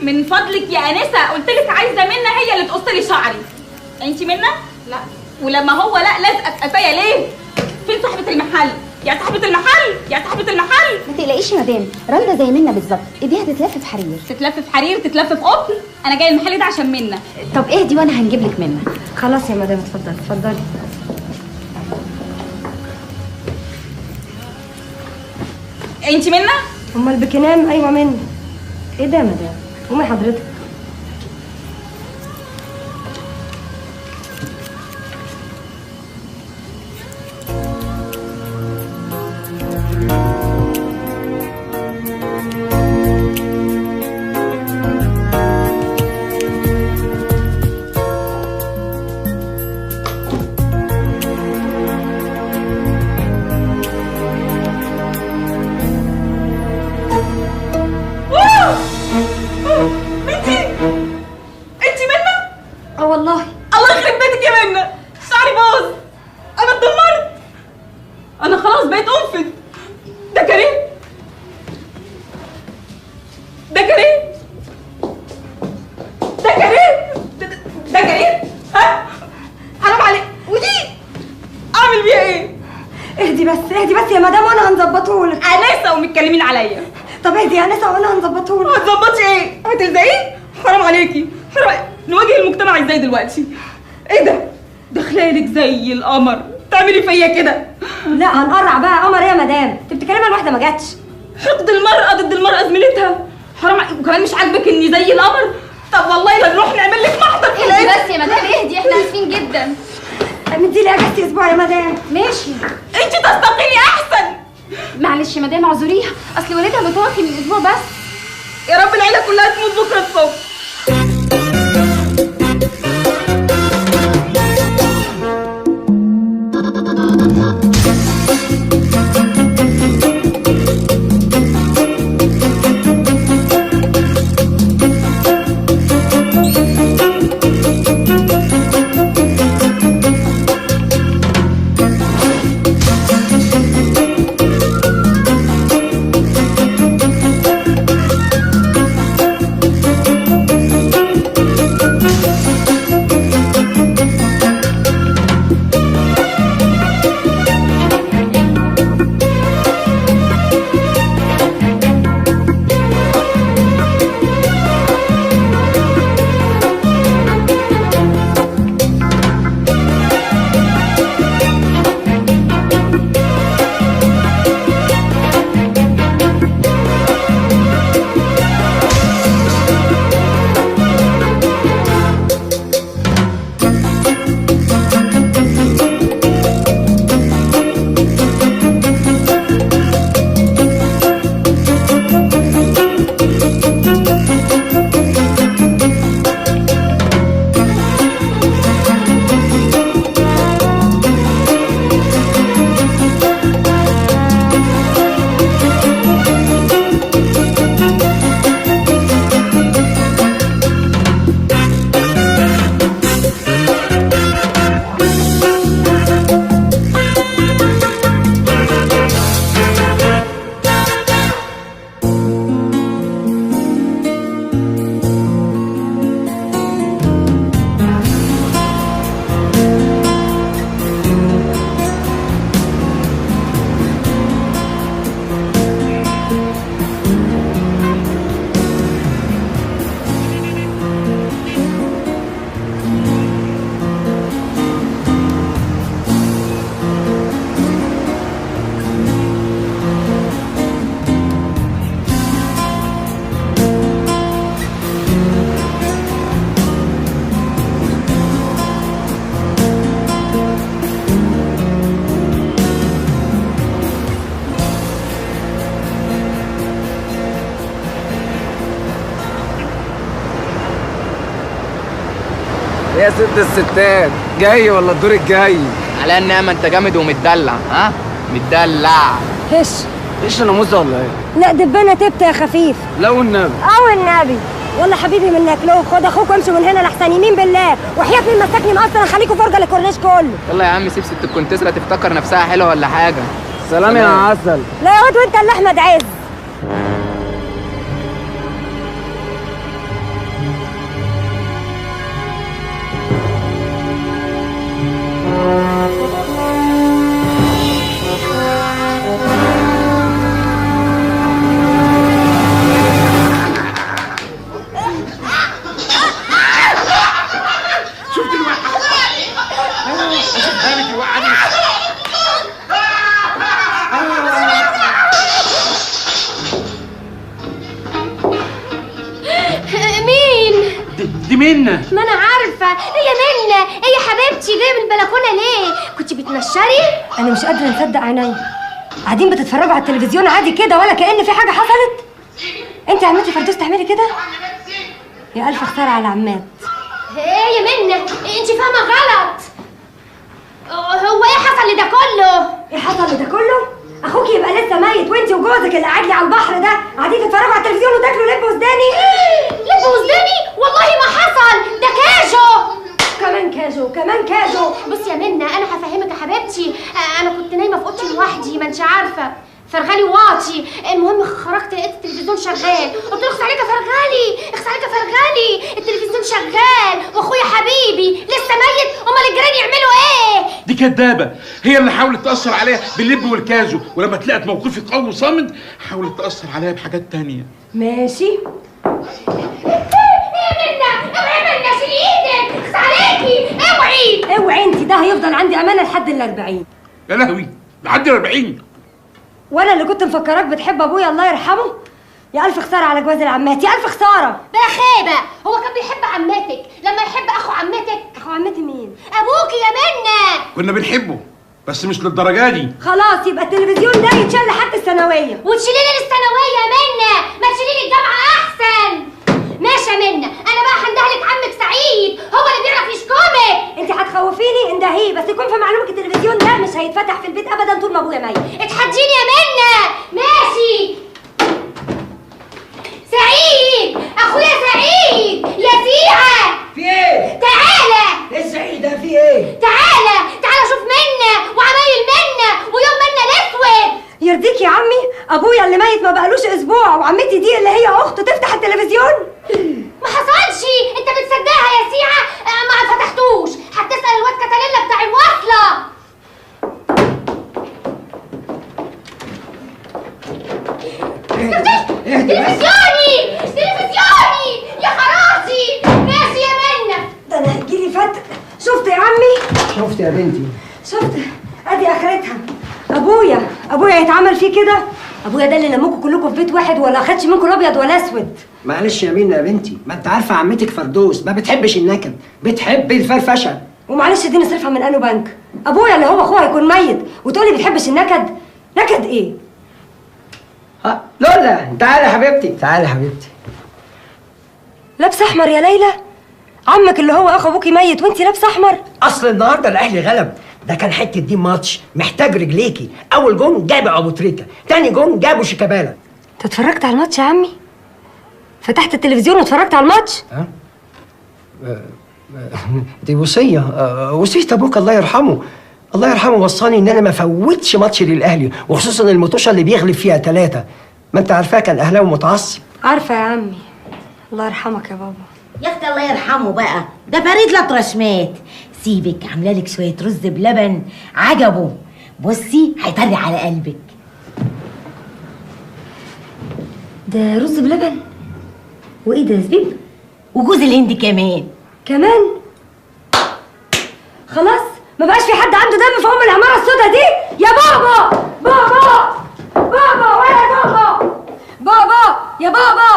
من فضلك يا انسه، قلت لك عايزه منى هي اللي تقص لي شعري. انت منى؟ لا. ولما هو لا لازقه في قفايا ليه؟ فين صاحبه المحل؟ يا صاحبه المحل، يا صاحبه المحل. ما تقلقيش يا مدام، رندا زي منى بالظبط، ايديها تتلف في حرير. تتلف في حرير وتتلف في قطن. انا جايه المحل ده عشان منى. طب اهدي وانا هنجيب لك منى. خلاص يا مدام، اتفضلي اتفضلي. انت منى؟ امال بكنام؟ ايوه منى. ايه ده يا مدام؟ قومي حضرتك. والله. الله يخرب بيتك يا منى، شعري باظ، انا اتدمرت، انا خلاص بقيت انفض. ده كريم، ده كريم، ده كريم، ده كريم. ها حرام عليك. ودي اعمل بيها ايه؟ اهدي بس اهدي بس يا مدام وانا هنظبطهولك. انسه ومتكلمين عليا. طب اهدي يا انسه وانا هنظبطهولك. هتظبطي ايه؟ هتلزقيه؟ حرام عليكي، حرام. نواجه المجتمع ازاي دلوقتي؟ ايه ده؟ داخلالك زي القمر، تعملي فيا كده؟ لا هنقرع بقى. قمر ايه يا مدام؟ انت بتتكلمي عن واحده ما جاتش. حقد المرأة ضد المرأة زميلتها. حرام عليك. وكمان مش عاجبك اني زي القمر؟ طب والله لا نروح نعمل لك محضر في اهدي بس يا مدام، اهدي، احنا اسفين جدا. مدي لي اجازتي اسبوع يا مدام. ماشي. انت تستقيلي احسن. معلش يا مدام اعذريها، اصل والدها متوفي من اسبوع بس. يا رب العيلة كلها تموت بكرة الصبح. يا ست الستات، جاي ولا الدور الجاي؟ على النعمة انت جامد ومتدلع. ها متدلع. ايش انا موزه ولا ايه؟ لا دبانه تبت يا خفيف. لا والنبي. او النبي. والله حبيبي منك له، خد اخوك وامشوا من هنا لحسن يمين بالله، وحياة مين مسكني مقصر خليكوا فرجه للكورنيش كله. يلا يا عم سيب ست الكونتسرة تفتكر نفسها حلوه ولا حاجه. سلام يا عسل. لا يا واد وانت اللي احمد عز. دي منى. ما انا عارفه هي منى، هي حبيبتي. جايه من البلكونه ليه؟ كنت بتنشري؟ انا مش قادره نصدق عيني، قاعدين بتتفرجوا على التلفزيون عادي كده ولا كأن في حاجه حصلت. انت يا عمتي فردوس تعملي كده؟ يا الف خساره على عمات. ايه يا منى، انت فاهمه غلط. هو ايه حصل لده كله؟ ايه حصل لده كله؟ اخوك يبقى لسه ميت وانت وجوزك اللي قاعد لي على البحر ده قاعدين تتفرجوا على التلفزيون وتاكلوا لب وسداني. لب وسداني؟ والله ما حصل، ده كاجو. كمان كاجو كمان كاجو. بصي يا منى، انا هفهمك يا حبيبتي. انا كنت نايمه في اوضتي لوحدي، ما انت عارفه، فرغالي واطي. المهم خرجت لقيت التلفزيون شغال، قلت له اخس عليك يا فرغالي، اخس عليك يا فرغالي، التلفزيون شغال واخويا حبيبي لسه ميت، امال الجيران يعملوا ايه؟ دي كدابه، هي اللي حاولت تاثر عليها باللب والكاجو، ولما تلاقت موقفي قوي وصامد حاولت تاثر عليها بحاجات تانية. ماشي. ايه منى؟ اوعي منى، شيلي ايدك، اخس عليكي، اوعي. اوعي انت، ده هيفضل عندي امانه لحد ال40. يا لهوي، لحد ال40؟ وانا اللي كنت مفكراك بتحب ابويا الله يرحمه. يا الف خساره على جواز العمات، يا الف خساره. بقى خيبه، هو كان بيحب عماتك لما يحب اخو عماتك؟ اخو عمتي مين؟ ابوكي يا منى. كنا بنحبه بس مش للدرجه دي. خلاص يبقى التلفزيون ده يتشال لحد الثانويه. وتشيلي لي الثانويه يا منى، ما تشيلي لي الجامعه احسن. ماشي يا منى، انا بقى هندهلك عمك سعيد، هو اللي بيعرف يشكمك. انت هتخوفيني اندهيه، بس يكون في معلومك التلفزيون ده مش هيتفتح في البيت ابدا طول ما ابويا ميت. اتحديني يا منى. ماشي. سعيد، اخويا سعيد، يا سيعه. في ايه؟ تعالى. ايه السعيد ده؟ في ايه؟ تعالى شوف منى وعمايل منى ويوم منى الاسود. يرضيك يا عمي، ابويا اللي ميت ما بقالوش اسبوع وعمتي دي اللي هي اخته تفتح التلفزيون؟ ما حصلش، انت بتصدقها يا سيعه؟ ما فتحتوش، هتسال الواد كتاليلا بتاع الوصله. تلفزيوني يا خراشي. ماشي يا منى. ده انا هيجيلي فتق. شفت يا عمي؟ شفت يا بنتي؟ شفت؟ ادي اخرتها. ابويا يتعمل فيه كده؟ ابويا ده اللي لموكوا كلكم في بيت واحد ولا خدش منكم الابيض ولا اسود. معلش يا منى يا بنتي، ما انت عارفه عمتك فردوس ما بتحبش النكد، بتحب الفرفشه. ومعلش دي نصرفها من انه بنك؟ ابويا اللي هو اخوها يكون ميت وتقولي بتحبش النكد؟ نكد ايه؟ ها لولا، تعالي يا حبيبتي، تعالي يا حبيبتي. لابسه احمر يا ليلى؟ عمك اللي هو اخو ابوكي ميت وانتي لابسه احمر؟ اصل النهارده الاهلي غلب، ده كان حته دي ماتش محتاج رجليكي. اول جون جاب ابو تريكه، تاني جون جابوا شيكابالا. انت اتفرجت على الماتش يا عمي؟ فتحت التلفزيون واتفرجت على الماتش؟ ها؟ دي وصيه، وصيه ابوك الله يرحمه. الله يرحمه وصاني ان انا ما فوتش ماتش للاهلي، وخصوصا المطوشه اللي بيغلب فيها 3. ما انت عارفاه كان اهلاوي متعصب. عارفه يا عمي. الله يرحمك يا بابا. يا اختي الله يرحمه بقى، ده فريد لطرش مات. سيبك، عامله لك شويه رز بلبن عجبه، بصي هيطري على قلبك. ده رز بلبن؟ وايه ده زبيب؟ وجوز الهند كمان. خلاص ما بقاش في حد عنده دم في ام العماره السودا دي. يا بابا وين يا بابا يا بابا.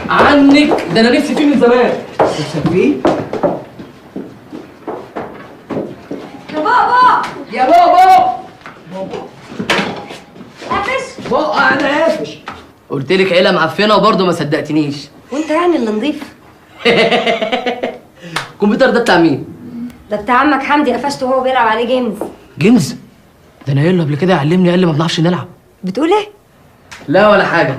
عنك ده انا نفسي فيه من زمان. نفسك فيه؟ يا بابا قفش بقى انا قافش. قلت لك عيله معفنه وبرضه ما صدقتنيش. وانت يعني اللي نضيف؟ الكمبيوتر ده بتاع مين؟ ده بتاع عمك حمدي، قفشته وهو بيلعب عليه جيمز. جيمز؟ ده انا قايل له قبل كده يعلمني، قال لي ما بنعرفش نلعب. بتقول ايه؟ لا ولا حاجه.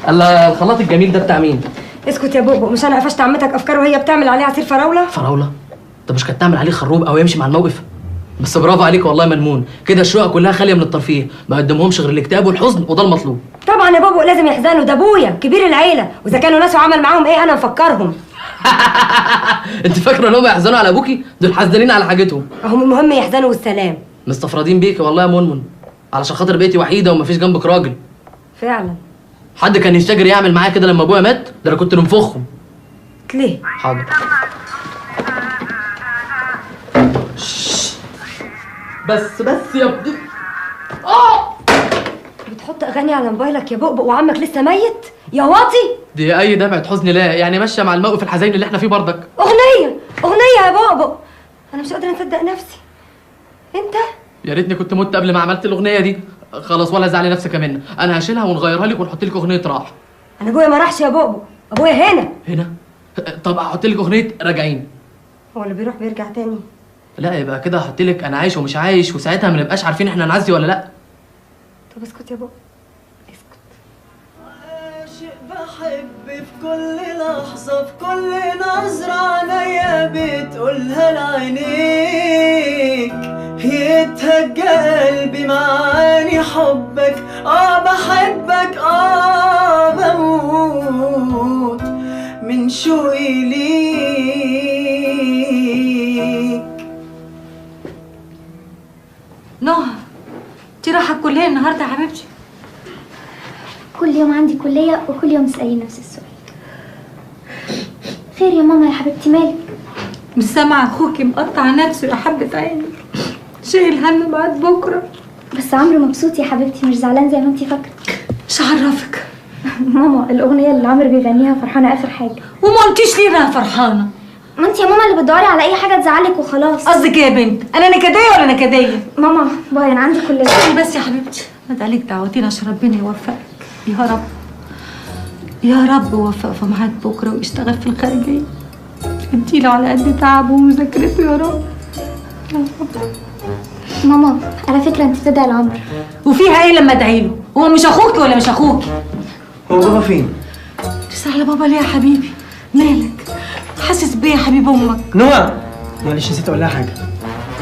الله، الخلاط الجميل ده بتاع مين؟ اسكت يا بوبو، مش انا قفشت عمتك افكار وهي بتعمل عليه عصير فراوله؟ فراوله؟ طب مش كانت تعمل عليه خروب او يمشي مع الموقف؟ بس برافو عليك والله منمون، كده الشقق كلها خاليه من الترفيه، ما قدمهمش غير الاكتئاب والحزن، وده المطلوب. طبعا يا بابو لازم يحزنوا، ده ابويا كبير العيله، واذا كانوا ناس وعمل معاهم ايه انا مفكرهم. انت فاكره ان هم يحزنوا على ابوكي؟ دول حزنين على حاجتهم. هم المهم يحزنوا والسلام. مستفردين بيكي والله يا منمن، علشان خاطر بقيتي وحيده ومفيش جنبك راجل. فعلا. حد كان يستجري يعمل معايا كده لما ابويا مات؟ ده انا كنت منفخهم. ليه؟ حاضر. بس يا ابني. بتحط اغاني على موبايلك يا بؤبؤ وعمك لسه ميت يا واطي؟ دي اي دمعة حزن لا، يعني ماشيه مع الموقف الحزين اللي احنا فيه برضك. اغنيه يا بؤبؤ. انا مش قادره اصدق نفسي. انت؟ يا ريتني كنت مت قبل ما عملت الاغنيه دي. خلاص ولا زعلي نفسك منها، انا هشيلها ونغيرها لك ونحط لك اغنيه راحه. انا ابويا ما راحش يا بؤبؤ، ابويا هنا. طب احط لك اغنيه راجعين. هو اللي بيروح بيرجع تاني؟ لا يبقى كده هحط لك انا عايش ومش عايش، وساعتها ما نبقاش عارفين احنا نعزي ولا لا. طب اسكت يا بؤبؤ اسكت. عاشق بحب في كل لحظة، في كل نظرة عينيا بتقولها لعينيك، يتهجى قلبي معاني حبك، بحبك بموت من شوقي ليك. نهى انتي رايحة الكلية النهاردة يا حبيبتي؟ كل يوم عندي كلية وكل يوم تسألي نفس السؤال. خير يا ماما يا حبيبتي مالك؟ مش سامعة اخوكي مقطع نفسه يا حبة عيني، شايل هم بعد بكرة. بس عمرو مبسوط يا حبيبتي، مش زعلان زي ما انتي فاكرة. مش عرفك؟ ماما الأغنية اللي عمرو بيغنيها فرحانة آخر حاجة. وما قلتيش ليه انها فرحانة؟ ما انتي يا ماما اللي بتدوري على أي حاجة تزعلك وخلاص. قصدك ايه يا بنت؟ أنا نكدية ولا نكدية؟ ماما باي أنا عندي كلية. بس يا حبيبتي ندعي لك دعوتين عشان ربنا يوفقك يا رب. يا رب يوفق في ميعاد بكرة ويشتغل في الخارجية، اديله على قد تعبه ومذاكرته يا رب. ماما على فكرة انت بتدعي لعمرو. وفيها ايه لما ادعي له؟ هو مش اخوكي ولا مش اخوكي؟ هو بابا فين؟ تسأل على بابا ليه يا حبيبي؟ مالك؟ حاسس بيه يا حبيب امك؟ نوى معلش نسيت اقول لها حاجه.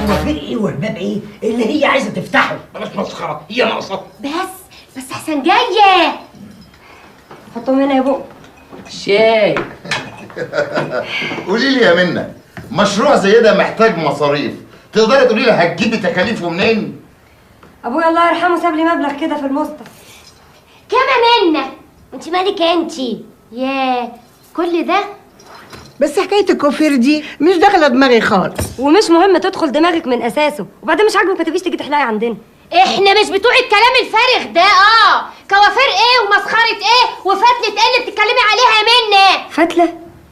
هو في ايه والباب ايه اللي هي عايزه تفتحه؟ بلاش مسخره، هي ناقصه. بس احسن جايه. حطهم هنا يا بؤبؤ. شاي. قولي لي يا منى، مشروع زي ده محتاج مصاريف، تقدري تقولي لي هتجيبي تكاليفه منين؟ ابويا الله يرحمه ساب لي مبلغ كده في المسطح. كما منا انت مالك انتي؟ ياه كل ده؟ بس حكايه الكوافير دي مش داخله دماغي خالص. ومش مهم تدخل دماغك من اساسه، وبعدين مش عاجبك ما تبيش تيجي تحلقي عندنا. احنا مش بتوع الكلام الفارغ ده. كوافير ايه ومسخره ايه وفتله ايه اللي بتتكلمي عليها يا منى؟ فتله؟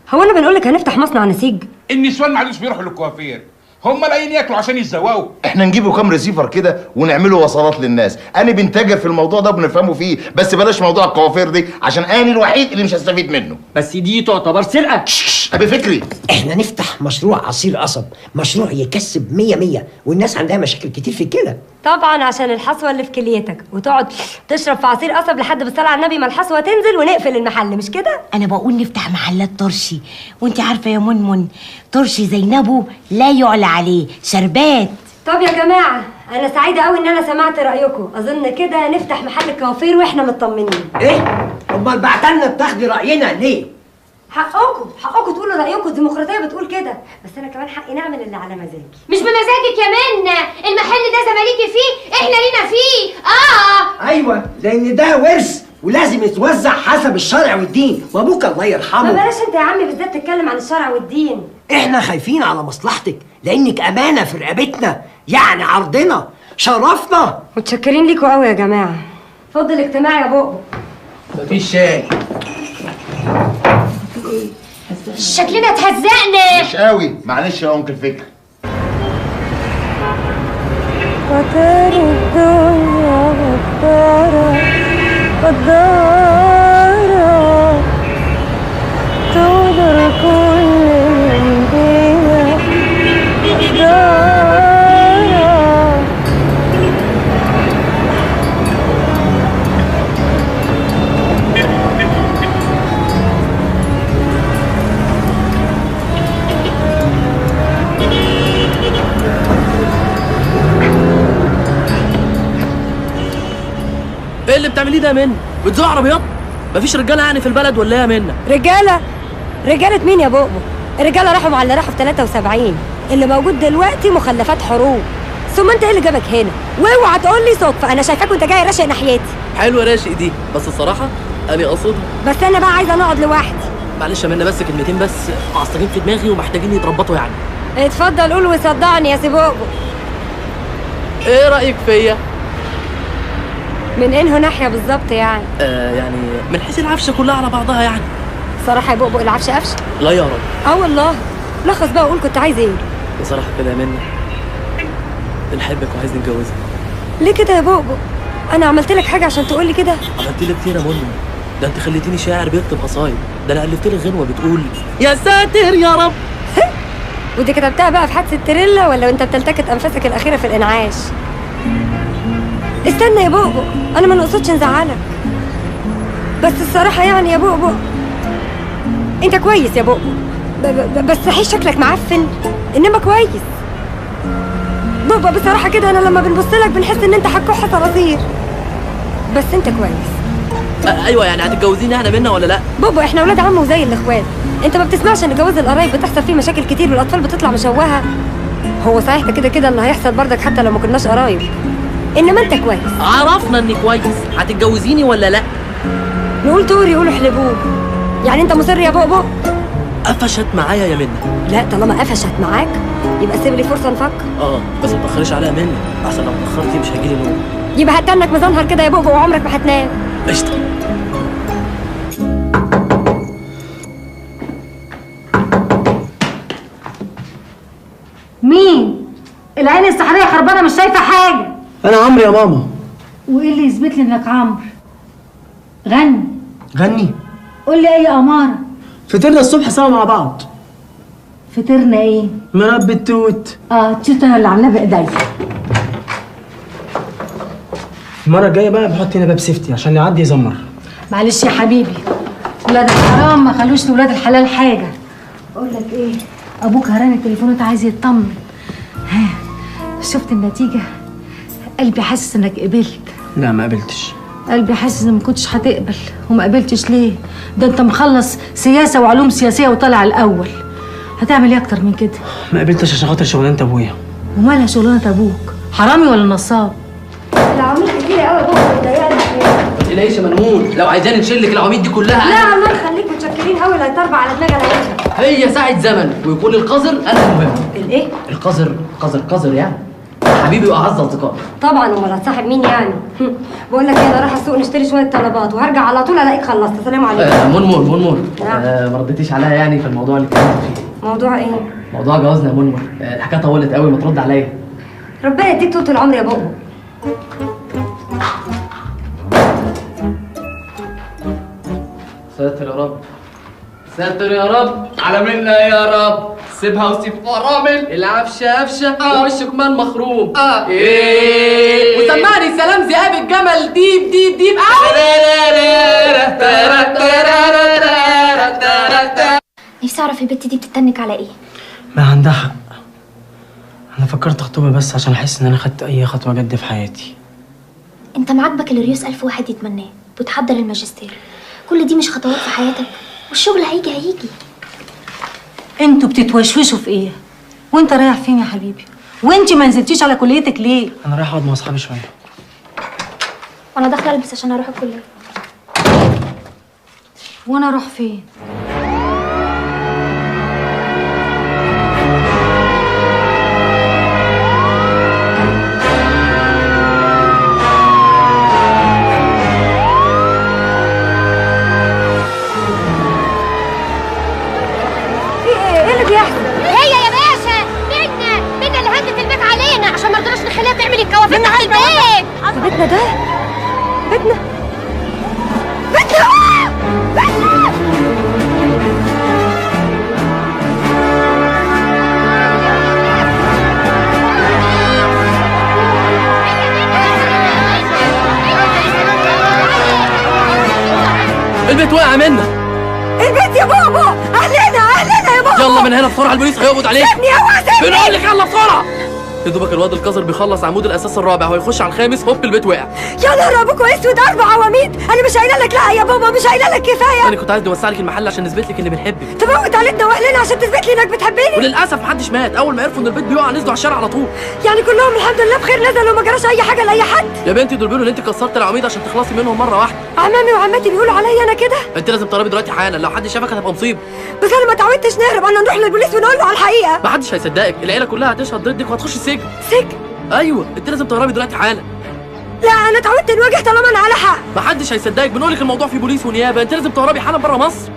هو انا بنقول لك هنفتح مصنع نسيج؟ النسوان معلش بيروحوا للكوافير، هم لاقيين ياكلوا عشان يتزوقوا. احنا نجيبوا كام ريسيفر كده ونعمله وصلات للناس، انا بنتاجر في الموضوع ده وبنفهمه فيه، بس بلاش موضوع الكوافير دي عشان انا الوحيد اللي مش هستفيد منه. بس دي تعتبر سرقه. ابي فكري احنا نفتح مشروع عصير قصب، مشروع يكسب 100 والناس عندها مشاكل كتير في كده. طبعا عشان الحصوه اللي في كليتك، وتقعد تشرب في عصير قصب لحد بالصلاه على النبي ما الحصوه تنزل ونقفل المحل، مش كده؟ انا بقول نفتح محلات ترشي، وانت عارفه يا منمن ترشي زينبه لا يعلى عليه، شربات. طب يا جماعه انا سعيده قوي ان انا سمعت رايكم، اظن كده نفتح محل كوافير واحنا مطمنين. ايه؟ امال بعتلنا بتاخدي راينا ليه؟ حقكم تقولوا رايكم، الديمقراطيه بتقول كده، بس انا كمان حقي نعمل اللي على مزاجي. مش بمزاجك يا منى، المحل ده زماليكي فيه، احنا لينا فيه. ايوه لان ده ورث ولازم يتوزع حسب الشرع والدين، وابوك الله يرحمه. ما بلاش انت يا عمي بالذات تتكلم عن الشرع والدين. احنا خايفين على مصلحتك لانك امانه في رقبتنا، يعني عرضنا شرفنا. متشكرين ليكوا قوي يا جماعه. اتفضل اجتماع يا بؤبؤ. مفيش شاي. شكلنا اتهزقنا. مش قوي، معلش يا انكل فكري. وتاري الدنيا غدارة تغدر كل من بينا غدارة. ايه اللي بتعمليه ده يا منى؟ بتزوق عربيات؟ مفيش رجاله يعني في البلد ولا ايه يا منى؟ رجاله؟ رجالة مين يا بوبو؟ الرجالة راحوا مع اللي راحوا في 73. اللي موجود دلوقتي مخلفات حروب. ثم انت ايه اللي جابك هنا؟ واوعى تقول لي صدفة، انا شايفاك وانت جاي راشق ناحيتي. حلوه راشق دي، بس الصراحه انا قصدها. بس انا بقى عايزه اقعد لوحدي. معلش يا منى، بس كلمتين بس معصلين في دماغي ومحتاجين يتربطوا يعني. اتفضل قول وصدعني يا سي بوبو. ايه رايك فيا؟ من انه ناحيه بالظبط يعني؟ يعني من حيث العفشه كلها على بعضها يعني. صراحه يا بوبو العفشه قفشه؟ لا يا رب. والله. لخص بقى وقول كنت عايز ايه؟ بصراحه كده يا منى بنحبك وعايز نتجوزك. ليه كده يا بوبو؟ انا عملت لك حاجه عشان تقول لي كده؟ عملت لك كتير يا منى، ده انت خليتيني شاعر بيكتب قصايد، ده انا الفت لك غنوه بتقول يا ساتر يا رب. ودي كتبتها بقى في حادثه تريلا ولا وانت بتلتقط انفاسك الاخيره في الانعاش؟ استنى يا بوبو، انا ما نقصدش نزعلك، بس الصراحه يعني يا بوبو انت كويس يا بوبو، بس صحيح شكلك معفن انما كويس بوبو. بصراحه كده انا لما بنبص لك بنحس ان انت حكوحه صراصير، بس انت كويس. ايوه يعني هتتجوزيني احنا منا ولا لا؟ بوبو احنا ولاد عم وزي الاخوات، انت ما بتسمعش ان جواز القرايب بتحصل فيه مشاكل كتير والاطفال بتطلع مشوهه؟ هو صحيح كده كده اللي هيحصل بردك حتى لو ما كناش قرايب، انما انت كويس. عرفنا اني كويس، هتتجوزيني ولا لا؟ نقول توري يقولوا حلبوه. يعني انت مصر يا بوبو؟ قفشت معايا يا منى. لا طالما قفشت معاك يبقى سيب لي فرصه نفكر. بس ما تاخريش عليها منى، احسن لو اتاخرتي مش هيجيلي نوم. يبقى هتنك مزنهر كده يا بوبو وعمرك ما هتنام. قشطه. مين؟ العين السحرية خربانة مش شايفة حاجة. انا عمرو يا ماما. وايه اللي يثبت لي انك عمرو؟ غني. غني؟ قول لي اي امارة. فطرنا الصبح سوا مع بعض. فطرنا ايه؟ مربى التوت. التوت انا اللي عاملاه بايديا. المرة الجاية بقى بحط هنا باب سيفتي عشان يعدي يزمر. معلش يا حبيبي، ولاد الحرام ما خلوش لولاد الحلال حاجة. اقول لك ايه؟ ابوك هراني التليفونات عايز يطمن. ها شفت النتيجة؟ قلبي حاسس انك قبلت. لا ما قبلتش. قلبي حاسس ان ما كنتش هتقبل وما قبلتش ليه؟ ده انت مخلص سياسة وعلوم سياسية وطالع الاول. هتعمل ايه اكتر من كده؟ ما قبلتش عشان خاطر شغلانة ابويا. ومالها شغلانة ابوك؟ حرامي ولا نصاب؟ العواميد كتيرة قوي يا بوبو مضايقاني. ما تقلقيش يا منمون، لو عايزاني نشيل لك العواميد دي كلها. لا الله يخليك متشكرين قوي، لا يتربع على دماغي العيشة. هي ساعة زمن ويكون القذر انا المهم. الايه؟ القذر قذر يعني حبيبي واعز اصدقائي. طبعا، امال هتصاحب مين يعني؟ بقول لك ايه، انا رايحه السوق نشتري شويه طلبات وهرجع على طول الاقيك خلصت. سلام عليكم. منمون ما رديتيش عليا يعني في الموضوع اللي اتكلمت فيه. موضوع ايه؟ موضوع جوازنا يا منمون. الحكايه طولت قوي، ما ترد عليا. ربنا يديك طول العمر يا بوبو. ساتر يا رب، ساتر يا رب على منا يا رب. سيبها وسيب فرامل، العفشه قفشه ووشه كمان مخروم. ايه وسمعني سلام ذئاب الجمل ديب ديب ديب. نفسي اعرف البت دي بتتنك على ايه؟ ما عندها حق. انا فكرت اخطبها بس عشان احس ان انا خدت اي خطوه جد في حياتي. انت معاك بكالوريوس 1000 واحد يتمناه، بتحضر الماجستير، كل دي مش خطوات في حياتك؟ والشغل هيجي. انتوا بتتوشوشوا في ايه؟ وانت رايح فين يا حبيبي؟ وانت ما نزلتيش على كليتك ليه؟ انا رايح اقعد مع اصحابي شويه. وانا داخله البس عشان اروح الكليه. وانا اروح فين؟ هي يا باشا منا اللي هدت البيت علينا عشان ما رضناش نخليها تعمل الكوافير على البيت. بيتنا ده؟ بيتنا البيت واقع منا. البيت يا بابا. اهلنا يا بابا. يلا من هنا بسرعه، البوليس هيقبض عليك. سيبني اوعى سيبني. بنقول لك يلا بسرعه. يا دوبك الواد القذر بيخلص عمود الاساس الرابع وهيخش على الخامس، هوب البيت وقع. يا نهار ابوك اسود، 4 عواميد. انا مش قايله لك لا يا بابا، مش قايله لك كفايه. انا كنت عايز اوسع لك المحل عشان نثبت لك اني بنحبك. تموت علينا واهلنا عشان تثبت لي انك بتحبني. وللاسف محدش مات، اول ما عرفوا ان البيت بيقع نزلوا على الشارع على طول. يعني كلهم الحمد لله بخير نزلوا وما جراش اي حاجه لاي حد؟ يا بنتي دول بيقولوا ان انت كسرت العواميد عشان تخلصي منهم مره واحده. عمامي وعماتي بيقولوا عليا انا كده. انت لازم تهربي دلوقتي حالا، لو حد شافك هتبقى مصيبه. بس انا ما اتعودتش نهرب، انا نروح للبوليس ونقول له على الحقيقه. محدش هيصدقك، العيله كلها هتشهد ضدك وهتخش السجن. سجن؟ ايوه، انت لازم تهربي دلوقتي حالا. لا انا اتعودت نواجه طالما انا على حق. محدش هيصدقك، بنقول لك الموضوع فيه بوليس ونيابه، انت لازم تهربي حالا بره مصر.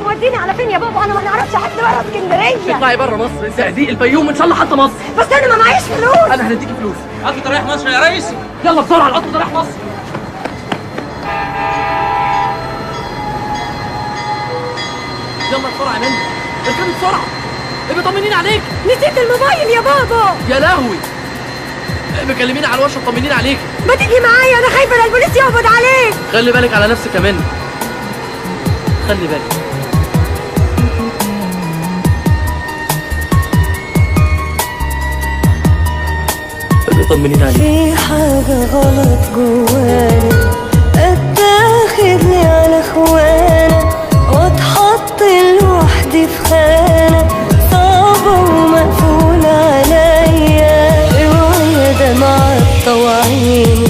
توديني على فين يا بابا؟ انا ما نعرفش حد بره اسكندريه. اطلعي بره مصر، الزقازيق، الفيوم، ان شاء الله حتى مصر. بس انا ما معيش فلوس. انا هنديكي فلوس. القطر رايح مصر يا ريس. يلا بسرعه، القطر رايح مصر. يلا بسرعه يا منى، اركبي بسرعه. ابقي طمنيني عليك. نسيت الموبايل يا بابا. يا لهوي، بكلميني على الورشه طمنيني عليك. ما تيجي معايا، انا خايفه ان البوليس يقبض عليك. خلي بالك على نفسك يا منى، خلي بالك. طمنيني عليك. في حاجة غلط جوانا، اتاخدني على اخوانا واتحط لوحدي في خانة صعبة ومقفولة عليا. اوعي دمعة طوعيني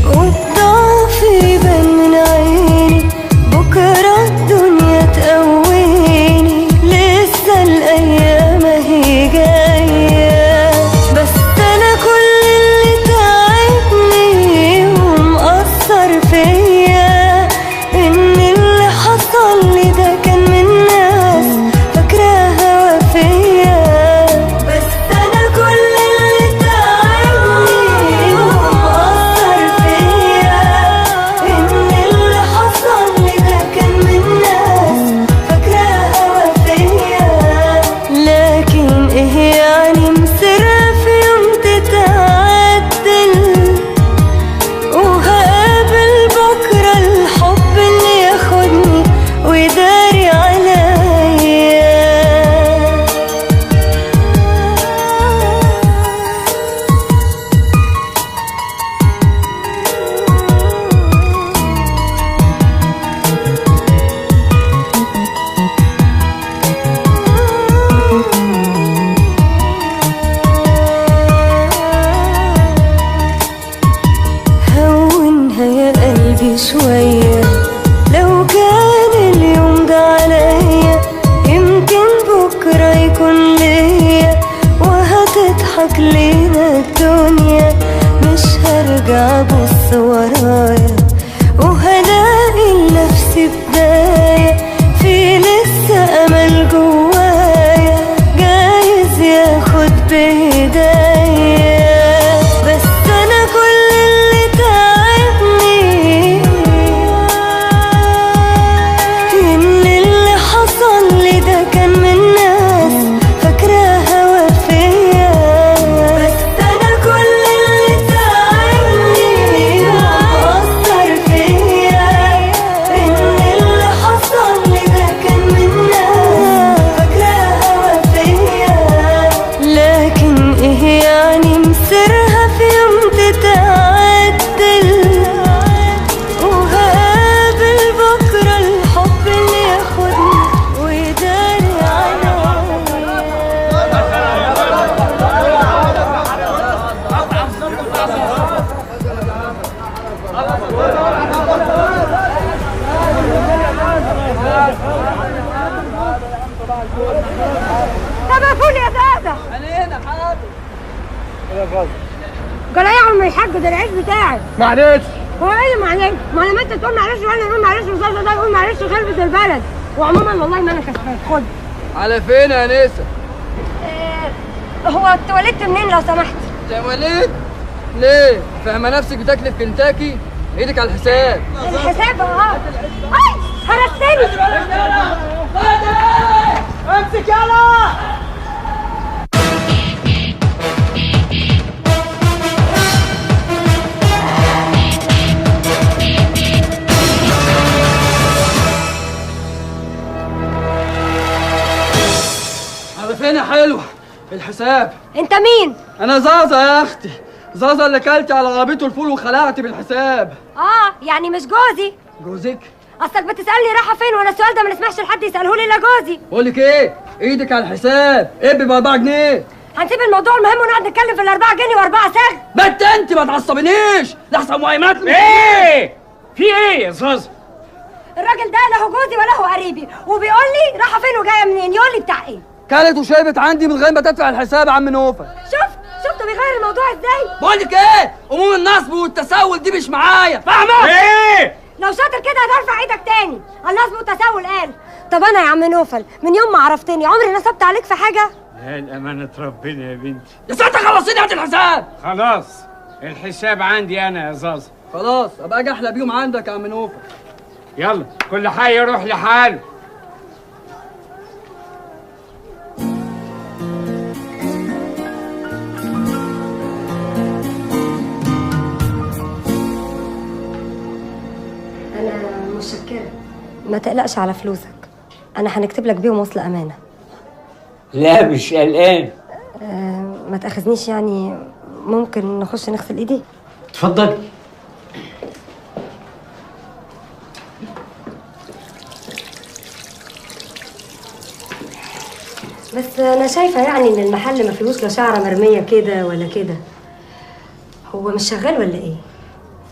والضعف يبان من عيني، بكرة الدنيا تقويني، لسه الأيام هي جاية. بس أنا كل اللي تعبني ومأثر فيا إن اللي حصل لي ده كان من ناس فاكراها وفيا. بس أنا كل اللي تعبني ومأثر فيا إن اللي حصل لي ده كان من ناس فاكراها وفيا. لكن إيه يعني مصيرها في يوم تتعدل، وهقابل بكرة الحب اللي ياخدني ويداري عليا. هونها يا قلبي شوية، لو كان اليوم ده عليا يمكن بكرة يكون ليا، وهتضحك لينا الدنيا. مش هرجع ابص ورايا وهلاقي لنفسي بداية، في لسه امل جوايا جايز ياخد بايديا. بس انا كل اللي تعبني ان اللي حصل لي ده كان من ناس فاكراها وفيا. بس انا كل اللي تعبني ومأثر فيا ان اللي حصل لي ده كان من ناس فاكراها وفيا. لكن ايه يعني مصيرها في يوم تتعدل، وهقابل بكرة الحب اللي ياخدني ويداري عليا. طب يا فول يا دادا. انا هنا حاضر. قال ايه يا عم الحاج، ده العيش بتاعي. معلش. هو ايه اللي معلش؟ ما لما انت تقول معلش وانا اقول معلش والزوجة ده يقول معلش خلفة البلد. وعموما والله ما انا كسبان. خد. على فين يا نسا؟ هو اتولدت منين لو سمحت؟ اتولدت؟ ليه؟ فاهمة نفسك بتاكلي في كنتاكي؟ ايدك على الحساب. الحساب اي هرستني. امسك يلا. على فين يا حلوة؟ الحساب. انت مين؟ انا زازا يا اختي، زازا اللي كلتي على عربيته الفول وخلعتي بالحساب. يعني مش جوزي. جوزك؟ اصلك بتسالني رايحه فين وانا السؤال ده ما نسمعش لحد يساله لي الا جوزي. بقول لك ايه، ايدك على الحساب، ابي ب 4 جنيه. هنسيب الموضوع المهم ونقعد نتكلم في ال4 جنيه و4 ساغ. بنت انت ما تعصبنيش لحسن مهمات. ايه في ايه يا زازا؟ الراجل ده لا هو جوزي ولا هو قريبي، وبيقول لي رايحه فين وجايه منين، يقول لي بتاع ايه. كلت وشربت عندي من غير ما تدفع الحساب يا عم نوفل. شفتوا بيغير الموضوع ازاي؟ بقول لك ايه، امور النصب والتسول دي مش معايا، فاهمه؟ ايه؟ لو شاطر كده هترفع ايدك تاني. النصب والتسول قال. طب انا يا عم نوفل من يوم ما عرفتني عمري نصبت عليك في حاجه؟ لا الامانه ربنا يا بنتي. يا ستة خلصيني هات الحساب. خلاص الحساب عندي انا يا زازا. خلاص ابقى اجي احلى بيهم عندك يا عم نوفل. يلا كل حي يروح لحاله. انا متشكره. ما تقلقش على فلوسك، انا هنكتب لك بيهم وصل امانه. لا مش قلقان. ما تاخذنيش يعني، ممكن نخش نغسل ايدي؟ اتفضل. بس انا شايفه يعني ان المحل ما فيهوش لا شعره مرميه كده ولا كده. هو مش شغال ولا ايه؟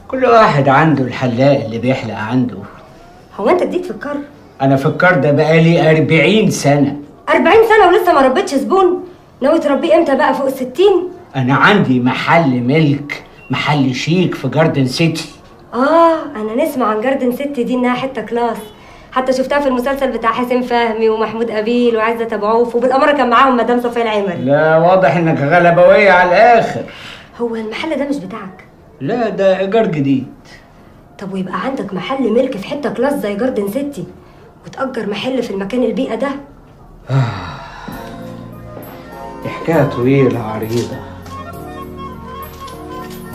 كل واحد عنده الحلاق اللي بيحلق عنده. هو انت جديد في الكار؟ انا في الكار ده بقالي 40 سنه. 40 سنه ولسه ما ربيتش زبون؟ ناوي تربيه امتى بقى فوق ال60؟ انا عندي محل ملك، محل شيك في جاردن سيتي. انا نسمع عن جاردن سيتي دي انها حته كلاس، حتى شفتها في المسلسل بتاع حسين فهمي ومحمود قبيل وعزة ابو عوف، وبالاماره كان معاهم مدام صفيه العمري. لا واضح انك غلبويه على الاخر. هو المحل ده مش بتاعك؟ لا ده ايجار جديد. طب ويبقى عندك محل ملك في حته كلاس زي جاردن سيتي وتأجر محل في المكان البيئه ده؟ دي حكايه طويله عريضه.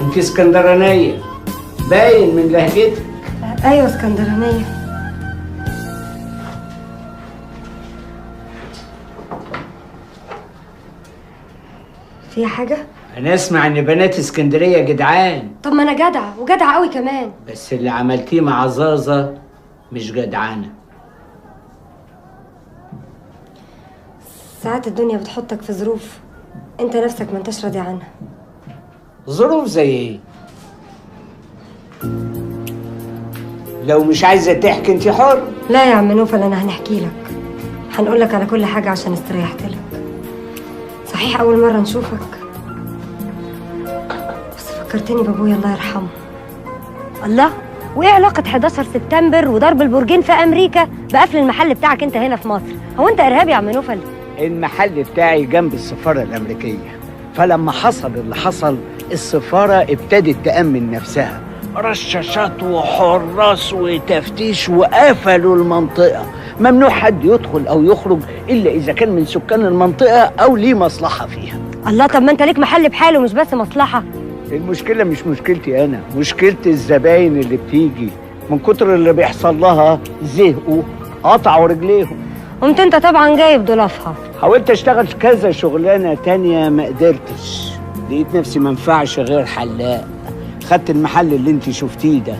انت اسكندرانيه باين من لهجتك. ايوه اسكندرانيه. في حاجه؟ انا اسمع ان بنات اسكندريه جدعان. طب ما انا جدعه وجدعه قوي كمان. بس اللي عملتيه مع زازا مش جدعانه. ساعات الدنيا بتحطك في ظروف انت نفسك ما انتش راضي عنها. ظروف زي ايه؟ لو مش عايزه تحكي انت حر. لا يا عم نوفل، انا هنحكي لك، هنقول لك على كل حاجه عشان استريحت لك. صحيح اول مره نشوفك، بس فكرتني بابويا الله يرحمه. الله، وايه علاقه 11 سبتمبر وضرب البرجين في امريكا بقفل المحل بتاعك انت هنا في مصر؟ هو انت ارهابي يا عم نوفل؟ المحل بتاعي جنب السفاره الامريكيه، فلما حصل اللي حصل السفاره ابتدت تامن نفسها، رشاشات وحراس وتفتيش وقفلوا المنطقه. ممنوع حد يدخل او يخرج الا اذا كان من سكان المنطقه او ليه مصلحه فيها. الله، طب ما انت ليك محل بحاله مش بس مصلحه. المشكله مش مشكلتي انا، مشكله الزباين اللي بتيجي من كتر اللي بيحصل لها زهقوا قطعوا رجليهم. قمت انت طبعا جايب ضلافها. حاولت اشتغل كذا شغلانه تانية ما قدرتش، لقيت نفسي ما ينفعش غير حلاق. خدت المحل اللي انت شفتيه ده.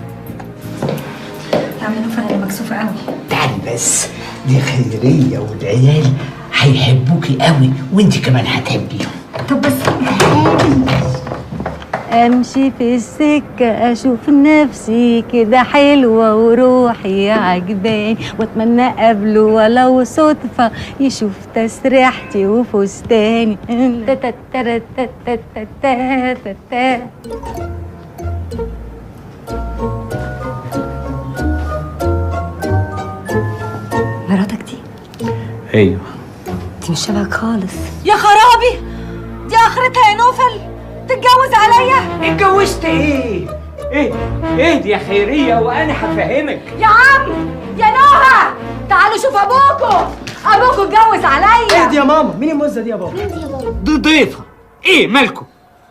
يا عم نوفل انا مكسوفه قوي. تعالي بس، دي خيريه والعيال هيحبوكي قوي وانت كمان هتحبيهم. طب بس امشي في السكه اشوف نفسي كده حلوه وروحي عجباني، واتمنى قبله ولو صدفه يشوف تسريحتي وفستاني. مراتك دي؟ ايوه. دي مش شبهك خالص. يا خرابي، دي اخرتها يا نوفل تتجوز عليا؟ اتجوزت ايه؟ ايه دي يا خيريه وانا هفهمك. يا عم يا نوها تعالوا شوف ابوكوا اتجوز عليا. ايه دي يا ماما؟ مين المزه دي يا بابا؟ مين دي يا بابا؟ دي ضيفه. ايه مالكم؟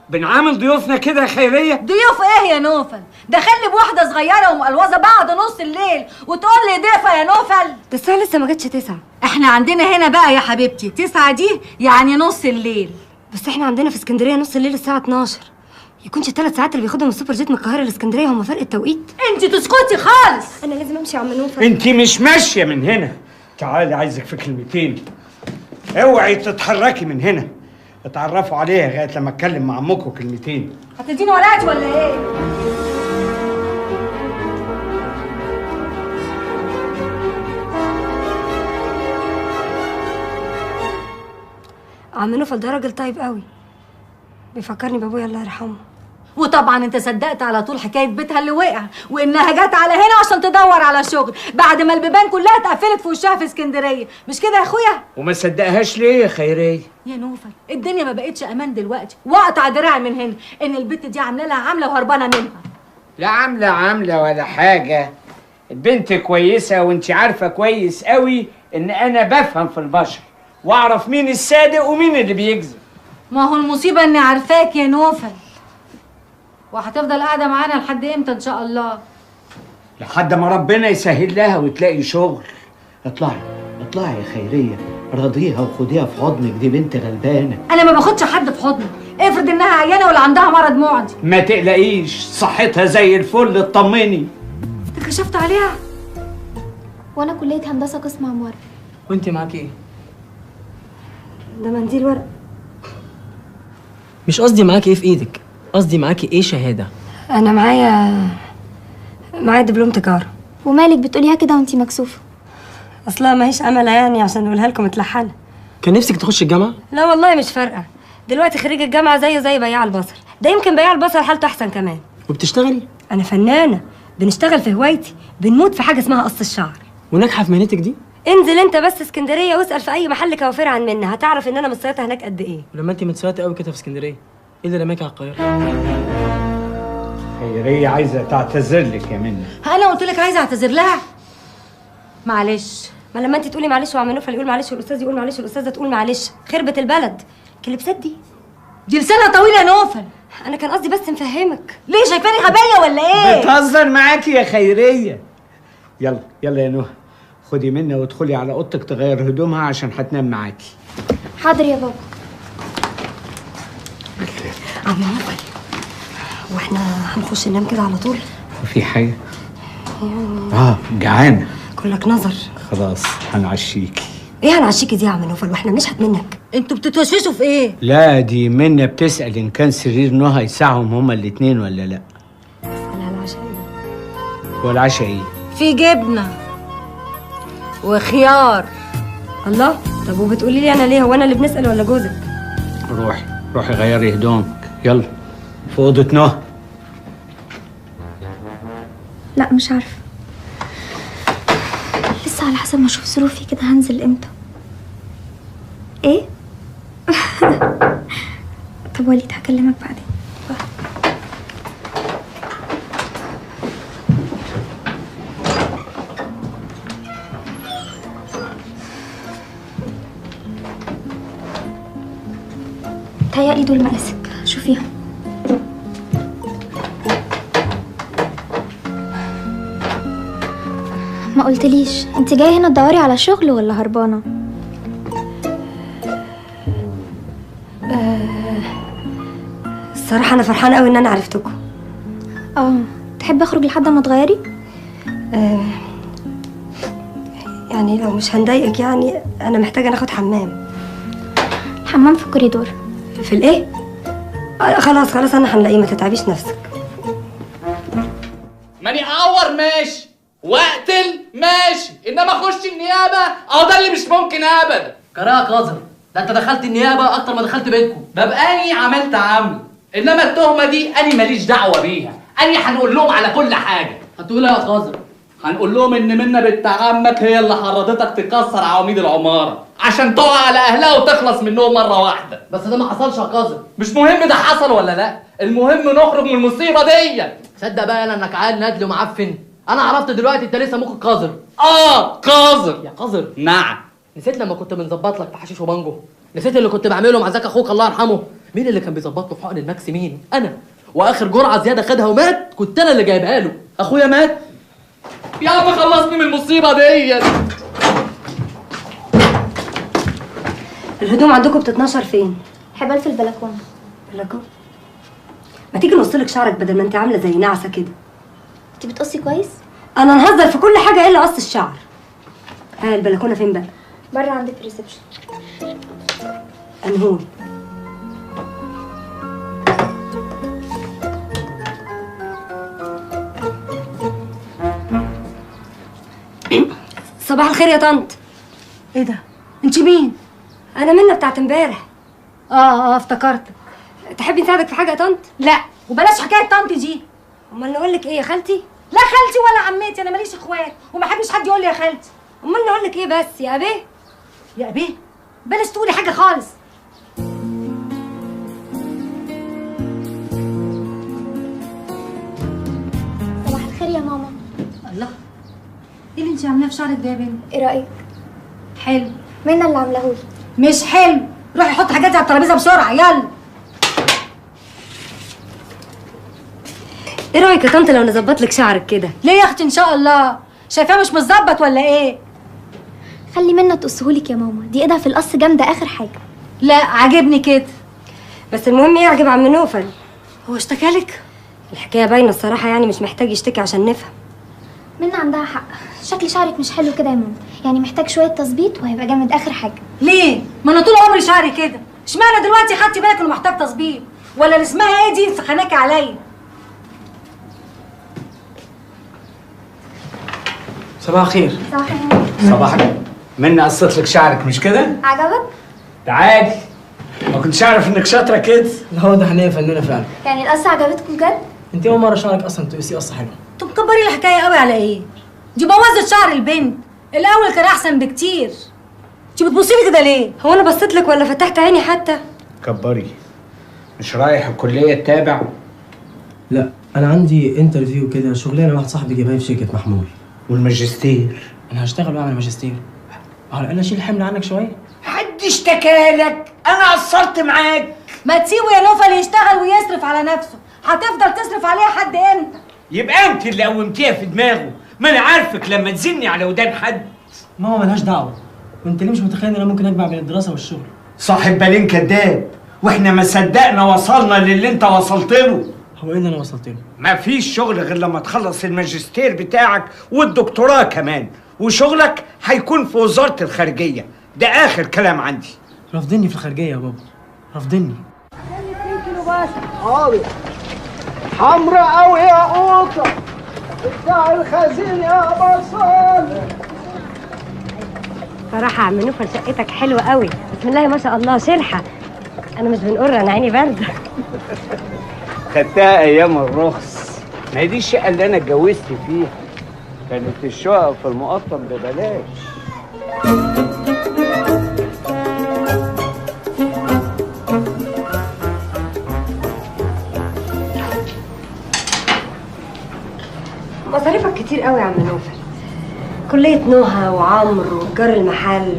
بنعامل ضيوفنا كده يا خيريه؟ ضيوف ايه يا نوفل؟ ده خلي بواحده صغيره ومقلوظه بعد نص الليل وتقول لي ضيفه يا نوفل؟ ده الساعه لسه ما جاتش 9. احنا عندنا هنا بقى يا حبيبتي 9 دي يعني نص الليل. بس احنا عندنا في اسكندريه نص الليل الساعه 12. يكونش ال3 ساعات اللي بياخدهم السوبر جيت من القاهره لاسكندريه هم فرق التوقيت؟ انت تسكتي خالص. انا لازم امشي يا عم نوفل. انت مش ماشيه من هنا. تعالي عايزك في كلمتين. اوعي تتحركي من هنا. اتعرفوا عليها لغايه لما اتكلم مع امكم كلمتين. هتديني ورقتي ولا ايه؟ عم نوفل ده راجل طيب قوي، بيفكرني بابويا الله يرحمه. وطبعا انت صدقت على طول حكايه بيتها اللي وقع، وانها جت على هنا عشان تدور على شغل بعد ما البيبان كلها اتقفلت في وشها في اسكندريه، مش كده يا اخويا؟ وما صدقهاش ليه يا خيريه؟ يا نوفل الدنيا ما بقتش امان دلوقتي، واقطع دراعي من هنا ان البت دي عامله لها عامله وهربانه منها. لا عامله ولا حاجه. البنت كويسه وانت عارفه كويس قوي ان انا بفهم في البشر واعرف مين الصادق ومين اللي بيكذب. ما هو المصيبه اني عارفاك يا نوفل، وهتفضل قاعده معانا لحد امتى ان شاء الله؟ لحد ما ربنا يسهل لها وتلاقي شغل. اطلعي يا خيريه، راضيها وخديها في حضنك، دي بنت غلبانه. انا ما باخدش حد في حضني، افرض انها عيانه ولا عندها مرض معدي. ما تقلقيش، صحتها زي الفل، اطمني. انت كشفت عليها؟ وانا كليه هندسه قسم عماره. وانت معاكي ايه؟ ده منديل ورق. مش قصدي معاكي ايه في ايدك، قصدي معاكي ايه شهاده. انا معايا دبلوم تجاره. ومالك بتقوليها كده وانتي مكسوفه؟ اصلها ماهيش امله يعني عشان نقولها لكم متلحنه. كان نفسك تخش الجامعه؟ لا والله مش فارقه، دلوقتي خريج الجامعه زيه زي بياع البصل، ده يمكن بياع البصل حالته احسن كمان. وبتشتغلي؟ انا فنانه، بنشتغل في هوايتي، بنموت في حاجه اسمها قص الشعر. وناجحه في مهنتك دي؟ انزل انت بس اسكندريه واسال في اي محل كوافير عن منها، هتعرف ان انا متصيطه هناك قد ايه. ولما انت متسيطه قوي كده في اسكندريه، ايه اللي رماكي على القاهره؟ خيريه عايزه تعتذر لك يا منى. انا قلت لك عايزه اعتذر لها؟ معلش. ما لما انت تقولي معلش وعم نوفل يقول معلش والاستاذ يقول معلش والاستاذه تقول معلش، خربت البلد. كلبسات دي لسانها طويله يا نوفل. انا كان قصدي بس نفهمك. ليه شايفاني غبيه ولا ايه؟ بتهزر معاكي يا خيريه. يلا يا نهى، خدي منى وادخلي على اوضتك تغير هدومها عشان هتنام معاكي. حاضر يا بابا. عم نوفل، واحنا هنخش ننام كده على طول؟ في حاجه؟ جعانه. كلك نظر. خلاص هنعشيكي. ايه هنعشيكي دي يا عم نوفل واحنا بنشحت منك؟ انتوا بتتوشوشوا في ايه؟ لا دي منى بتسال ان كان سرير نهى يسعهم هما الاتنين ولا لا. اسالها العشاء ايه؟ والعشاء ايه؟ في جبنه وخيار. الله، طب وبتقولي لي انا ليه؟ هو انا اللي بنسال ولا جوزك؟ روحي غيري هدومك، يلا في اوضه نهى. لا مش عارفه، لسه على حسب ما اشوف ظروفي كده هنزل امتى. ايه؟ طب وليد هكلمك بعدين. تهيألي دول مقاسك، شوفيهم. ما قلتليش انت جايه هنا تدوري على شغل ولا هربانه؟ الصراحه انا فرحانه قوي ان انا عرفتكم. تحبي اخرج لحد ما تغيري؟ يعني لو مش هنضايقك، يعني انا محتاجه ناخد حمام. الحمام في الكوريدور. في الايه؟ خلاص انا هنلاقيه، ما تتعبيش نفسك. ماني اعور ماشي، واقتل ماشي، انما اخش النيابه ده اللي مش ممكن ابدا. قراءة قذر، ده انت دخلت النيابه اكتر ما دخلت بيتكم. ببقى اني عملت عمل، انما التهمه دي اني ماليش دعوه بيها، اني هنقول لهم على كل حاجه. هتقول ايه يا قذر؟ هنقول لهم ان منى بنت عمك هي اللي حرضتك تكسر عواميد العماره عشان تقع على اهلها وتخلص منهم مره واحده. بس ده ما حصلش يا قذر. مش مهم ده حصل ولا لا، المهم نخرج من المصيبه دي. صدق بقى انا انك عيل ندل ومعفن. انا عرفت دلوقتي انت لسه ابوك قذر. قذر يا قذر. نعم. نسيت لما كنت بنظبط لك في حشيش وبانجو؟ نسيت اللي كنت بعمله مع زكي اخوك الله يرحمه؟ مين اللي كان بيظبط له في حقن الماكس؟ مين؟ انا. واخر جرعه زياده خدها ومات كنت انا اللي جايبها له. اخويا مات. يا عم خلصني من المصيبه دي. الهدوم عندكم بتتنشر فين؟ حبال في البلكونه. بلكونه؟ ما تيجي نقصلك شعرك بدل ما انت عامله زي نعسه كده. انت بتقصي كويس؟ انا نهزر في كل حاجه الا قص الشعر. ها البلكونه فين بقى؟ بره عندك الريسبشن. انهول. صباح الخير يا طنط. ايه ده؟ انت مين؟ انا منى بتاعت امبارح. افتكرتك. تحبي نساعدك في حاجه يا طنط؟ لا، وبلاش حكايه طنط دي. امال نقول لك ايه يا خالتي؟ لا خالتي ولا عمتي، انا ماليش اخوات وما احبش حد يقول لي يا خالتي. امال نقول لك ايه بس يا ابيه؟ يا ابيه؟ بلاش تقولي حاجه خالص. صباح الخير يا ماما. الله، ايه اللي انت عاملاه في شعرك ده يا بنت؟ ايه رايك؟ حلو. منى اللي عاملاهولي. مش حلو، روحي حطي حاجاتي على الترابيزه بسرعه يلا. ايه رايك يا طنط لو نظبط لك شعرك كده؟ ليه يا اختي ان شاء الله؟ شايفاه مش متظبط ولا ايه؟ خلي منى تقصهولك يا ماما، دي ايدها في القص جامده اخر حاجه. لا عاجبني كده. بس المهم يعجب عم نوفل. هو اشتكالك؟ الحكايه باينه الصراحه، يعني مش محتاج يشتكي عشان نفهم. منى عندها حق، شكل شعرك مش حلو كده يا ماما، يعني محتاج شويه تظبيط وهيبقى جامد اخر حاجه. ليه؟ ما انا طول عمري شعري كده، اشمعنى دلوقتي خدتي بالك انه محتاج تظبيط؟ ولا اللي اسمها ايه دي سخناكي عليا؟ صباح الخير. صباح الخير. صباح الخير. منى قصت لك شعرك مش كده؟ عجبك؟ ده عادي. ما كنتش اعرف انك شاطره كده. لا واضح ان هي فنانه فعلا. يعني القصه عجبتكم بجد؟ انت اول مره شعرك اصلا تقصي قصه حلوه. انتوا مكبرين الحكايه قوي على ايه؟ دي بوظت شعر البنت، الاول كان احسن بكتير. انت بتبصي لي كده ليه؟ هو انا بصيت لك ولا فتحت عيني حتى؟ كبري. مش رايح الكليه التابع؟ لا انا عندي انترفيو كده، شغلانه واحد صاحبي جايبها في شركه محمول. والماجستير؟ انا هشتغل واعمل ماجستير. على الاقل اشيل الحمل عنك شويه. حد اشتكالك؟ انا قصرت معاك. ما تسيبه يا نوفل يشتغل ويصرف على نفسه، هتفضل تصرف عليها حد امتى؟ يبقى انت اللي قومتيها في دماغه، ما انا عارفك لما تزني على ودان حد. ماما ملهاش دعوه، وانت ليه مش متخيل ان انا ممكن اجمع بين الدراسه والشغل؟ صاحب بالين كداب، واحنا ما صدقنا وصلنا للي انت وصلت له. هو ايه اللي انا وصلت له؟ مفيش شغل غير لما تخلص الماجستير بتاعك والدكتوراه كمان، وشغلك هيكون في وزارة الخارجية، ده آخر كلام عندي. رافضني في الخارجية يا بابا، رافضني. حاضر. حمرا قوي يا قوطة بتاع الخزين يا بصل. صراحة يا عم نوفل شقتك حلوة قوي، بسم الله ما شاء الله، شرحة. أنا مش بنقر، أنا عيني باردة. خدتها أيام الرخص، ما هي دي الشقة اللي أنا اتجوزت فيها، كانت الشقة في المقطم ببلاش. مصاريفك كتير قوي يا عم نوفل. كلية نهى وعمرو وإيجار المحل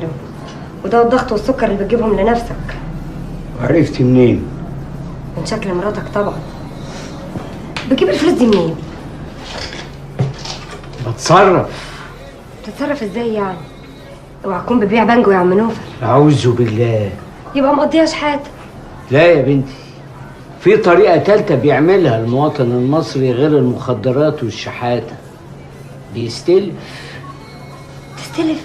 ودواء الضغط والسكر اللي بتجيبهم لنفسك. عرفتي منين؟ من شكل مراتك طبعا. بتجيب الفلوس دي منين؟ بتصرف. بتتصرف ازاي يعني؟ اوعى تكون بتبيع بانجو يا عم نوفل. أعوذ بالله. يبقى مقضيها شحاتة. لا يا بنتي، في طريقة تالتة بيعملها المواطن المصري غير المخدرات والشحاتة، بيستلف. تستلف؟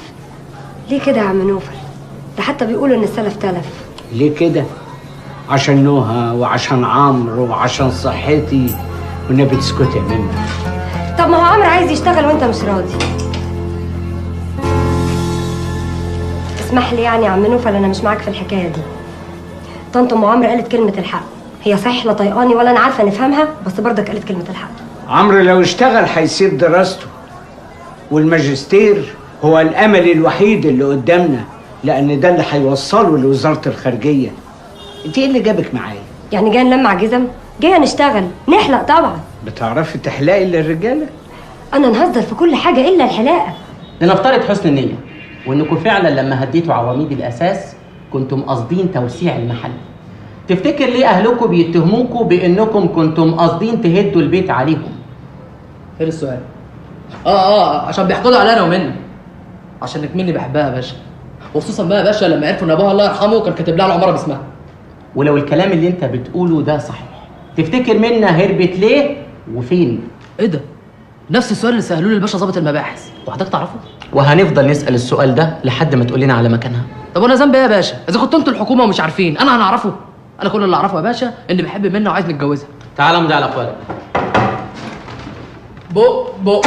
ليه كده يا عم نوفل؟ ده حتى بيقولوا ان السلف تلف. ليه كده؟ عشان نهى وعشان عمرو وعشان صحتي، والنبي تسكتي يا منى. طب ما هو عمرو عايز يشتغل وانت مش راضي. اسمح لي يعني يا عم نوفل، انا مش معاك في الحكايه دي. طنط ام عمرو قالت كلمه الحق، هي صحيح لا طيقاني ولا انا عارفه نفهمها، بس برضك قالت كلمه الحق. عمرو لو اشتغل هيسيب دراسته، والماجستير هو الامل الوحيد اللي قدامنا، لان ده اللي هيوصله لوزاره الخارجيه. انت ايه اللي جابك معايا؟ يعني جايه نلمع جزم؟ جايه نشتغل نحلق طبعا. بتعرفي تحلقي للرجاله؟ انا نهزر في كل حاجه الا الحلاقه. لنفترض حسن النيه وانكم فعلا لما هديتوا عواميد الاساس كنتم قاصدين توسيع المحل، تفتكر ليه اهلكم بيتهموكوا بانكم كنتم قاصدين تهدوا البيت عليهم؟ فين السؤال؟ عشان بيحقدوا عليا انا ومنى، عشان مني بحبها يا باشا، وخصوصا بقى يا باشا لما عرفوا ان ابوها الله يرحمه كان كاتب لها العماره باسمها. ولو الكلام اللي انت بتقوله ده صحيح، تفتكر منى هربت ليه وفين؟ ايه ده؟ نفس السؤال اللي سألوه لي الباشا ضابط المباحث، وحضرتك تعرفه؟ وهنفضل نسأل السؤال ده لحد ما تقول لنا على مكانها. طب وانا ذنبي ايه يا باشا؟ اذا كنتوا انتوا الحكومه ومش عارفين، انا هنعرفه؟ انا كل اللي اعرفه يا باشا اني بحب منى وعايز نتجوزها. تعالى امضي على اقوالك. بق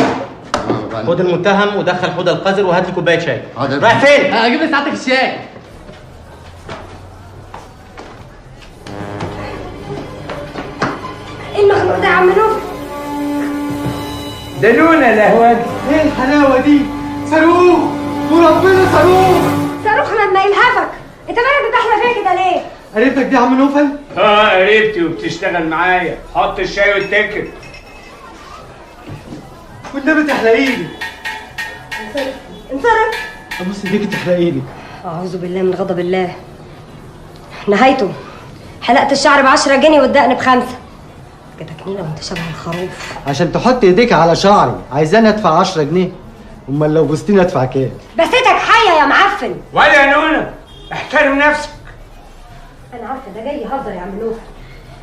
خد المتهم ودخل حوض القذر وهات لي كوبايه شاي. رايح فين؟ هجيب لي ساعتك الشاي. ايه المخلوق ده يا عم نور؟ ده لونا الأهواج. ايه الحلاوة دي؟ صاروخ وربنا صاروخ. صاروخ لما يلهفك، انت مالك بتحلى فيا كده ليه؟ قريبتك دي يا عم نوفل؟ قريبتي وبتشتغل معايا. حط الشاي واتكل. والنبي تحلى ايدي. انصرف. ابص ايديك تحلى ايدك. اعوذ بالله من غضب الله. نهايته حلقت الشعر ب10 جنيه والدقن ب5. كده كنينه وانت شبه الخروف. عشان تحط ايديك على شعري عايزاني ادفع 10 جنيه. امال لو بوستيني ادفع كام؟ بستك حيه يا معفن. ولا يا نونا احترم نفسك. انا عارفه ده جاي يهزر يا عم نوفل.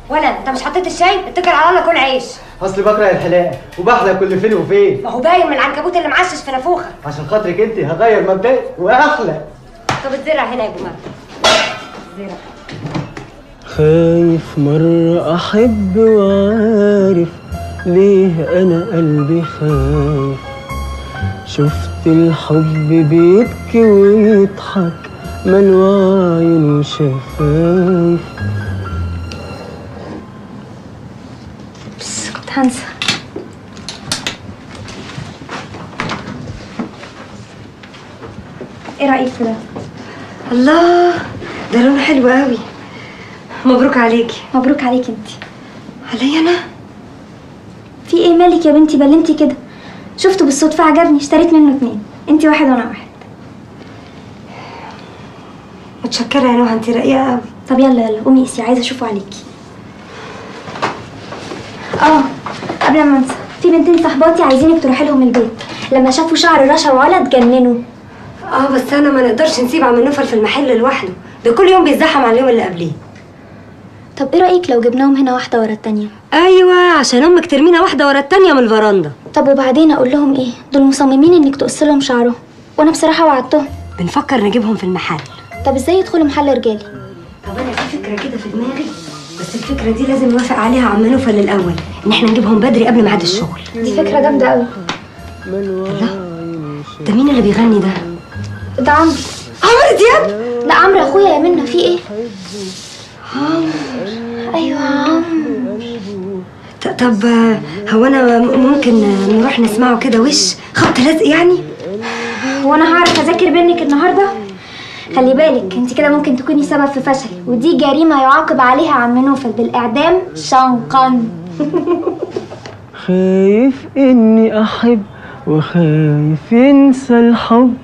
ولا انت مش حطيت الشاي؟ اتكل على الله كل عيش. اصلي بكره الحلاقه وبحلق كل فين وفين. ما هو باين من العنكبوت اللي معشش في نافوخك. عشان خاطرك انت هغير مبدئي واحلق. طب اتزرع هنا يا جماعه. زرع. خايف مرة أحب وعارف ليه أنا قلبي خايف. شفت الحب بيبكي ويضحك ملوى عيون وشفايف. بس كنت هنسى. ايه رأيك في ده؟ الله، ده لونه حلو قوي. مبروك عليكي. مبروك عليكي انتي. عليا انا؟ في ايه مالك يا بنتي بلمتي كده؟ شفته بالصدفة عجبني اشتريت منه 2. انتي 1 وانا 1. متشكرة يا نوح، انتي رقيقة قوي. طب يلا قومي قيسي، عايزة اشوفه عليكي. قبل ما انسى، في بنتين صحباتي عايزينك تروحي لهم البيت. لما شافوا شعر رشا وعلا اتجننوا. بس انا ما نقدرش نسيب عم نوفل في المحل لوحده، ده كل يوم بيزحم على اليوم اللي قبليه. طب ايه رأيك لو جبناهم هنا واحدة ورا التانية؟ ايوه، عشان امك ترمينا واحدة ورا التانية من الفرندا. طب وبعدين اقول لهم ايه؟ دول مصممين انك تقص لهم شعرهم، وانا بصراحة وعدتهم. بنفكر نجيبهم في المحل. طب ازاي يدخلوا محل رجالي؟ طب انا في فكرة كده في دماغي، بس الفكرة دي لازم نوافق عليها عم نوفل الاول، ان احنا نجيبهم بدري قبل ميعاد الشغل. دي فكرة جامدة قوي. الله، ده مين اللي بيغني ده؟ ده عمرو. عمرو دياب؟ لا عمرو اخويا يا منى. في ايه؟ ايوه عمرو. طب هو انا ممكن نروح نسمعه كده وش خبط لزق يعني؟ هو انا هعرف اذاكر بينك النهارده؟ خلي بالك انت كده ممكن تكوني سبب في فشلي، ودي جريمه يعاقب عليها عم نوفل بالاعدام شنقا. خايف إني أحب وخايف ينسى الحب